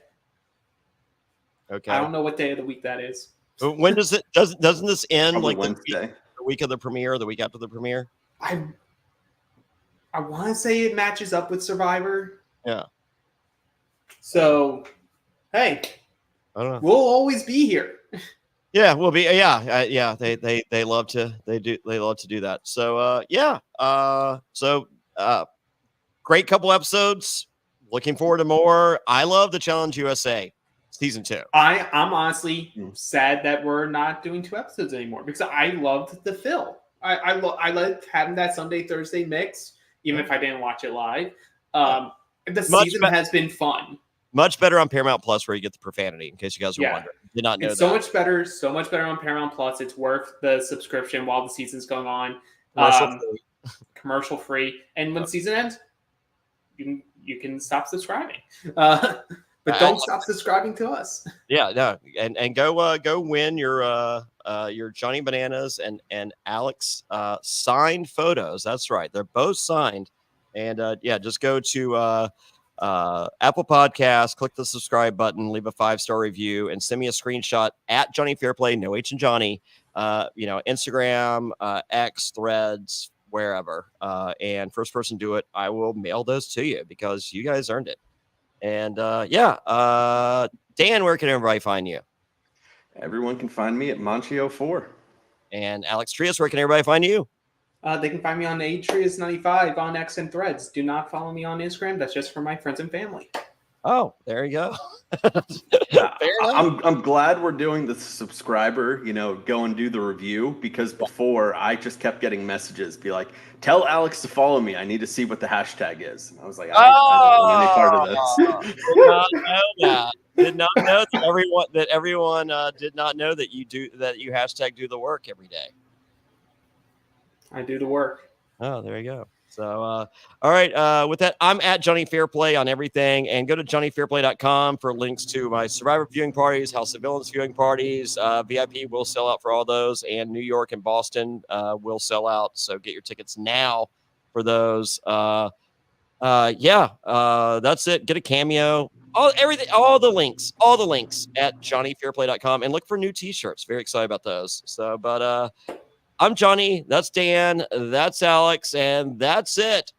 Okay. I don't know what day of the week that is. When does it doesn't this end Probably like Wednesday? The week of the premiere, or the week after the premiere? I want to say it matches up with Survivor. Yeah. So, hey, I don't know. We'll always be here. Yeah, we'll be. Yeah. They love to. They love to do that. So great couple episodes. Looking forward to more. I love the Challenge USA season 2. I'm honestly sad that we're not doing 2 episodes anymore because I loved the fill. I loved having that Sunday Thursday mix, even if I didn't watch it live. The season has been fun. Much better on Paramount Plus, where you get the profanity. In case you guys were wondering, did not know it's that. So much better on Paramount Plus. It's worth the subscription while the season's going on. Commercial free, and when the season ends, you can stop subscribing. But don't stop subscribing to us. Yeah, no, and go win your Jonny Bananas and Alex signed photos. That's right, they're both signed. And just go to Apple Podcasts, click the subscribe button, leave a 5-star review, and send me a screenshot at Jonny Fairplay, no H in Jonny. Instagram, X, Threads, wherever. And first person do it, I will mail those to you because you guys earned it. And Dan, where can everybody find you? Everyone can find me at Montchal 4. And Alex Trias, where can everybody find you? They can find me on Trias95 on X and Threads. Do not follow me on Instagram. That's just for my friends and family. Oh, there you go. I'm glad we're doing the subscriber, go and do the review, because before I just kept getting messages be like, tell Alex to follow me. I need to see what the hashtag is. And I was like, I don't want any part of this. Did not know that. Did not know that everyone did not know that you hashtag do the work every day. I do the work. Oh, there you go. So, all right. With that, I'm at Jonny Fairplay on everything, and go to JonnyFairplay.com for links to my Survivor viewing parties, House of Villains viewing parties. VIP will sell out for all those, and New York and Boston will sell out. So get your tickets now for those. That's it. Get a cameo. All the links at JonnyFairplay.com, and look for new T-shirts. Very excited about those. So, but I'm Jonny. That's Dan. That's Alex. And that's it.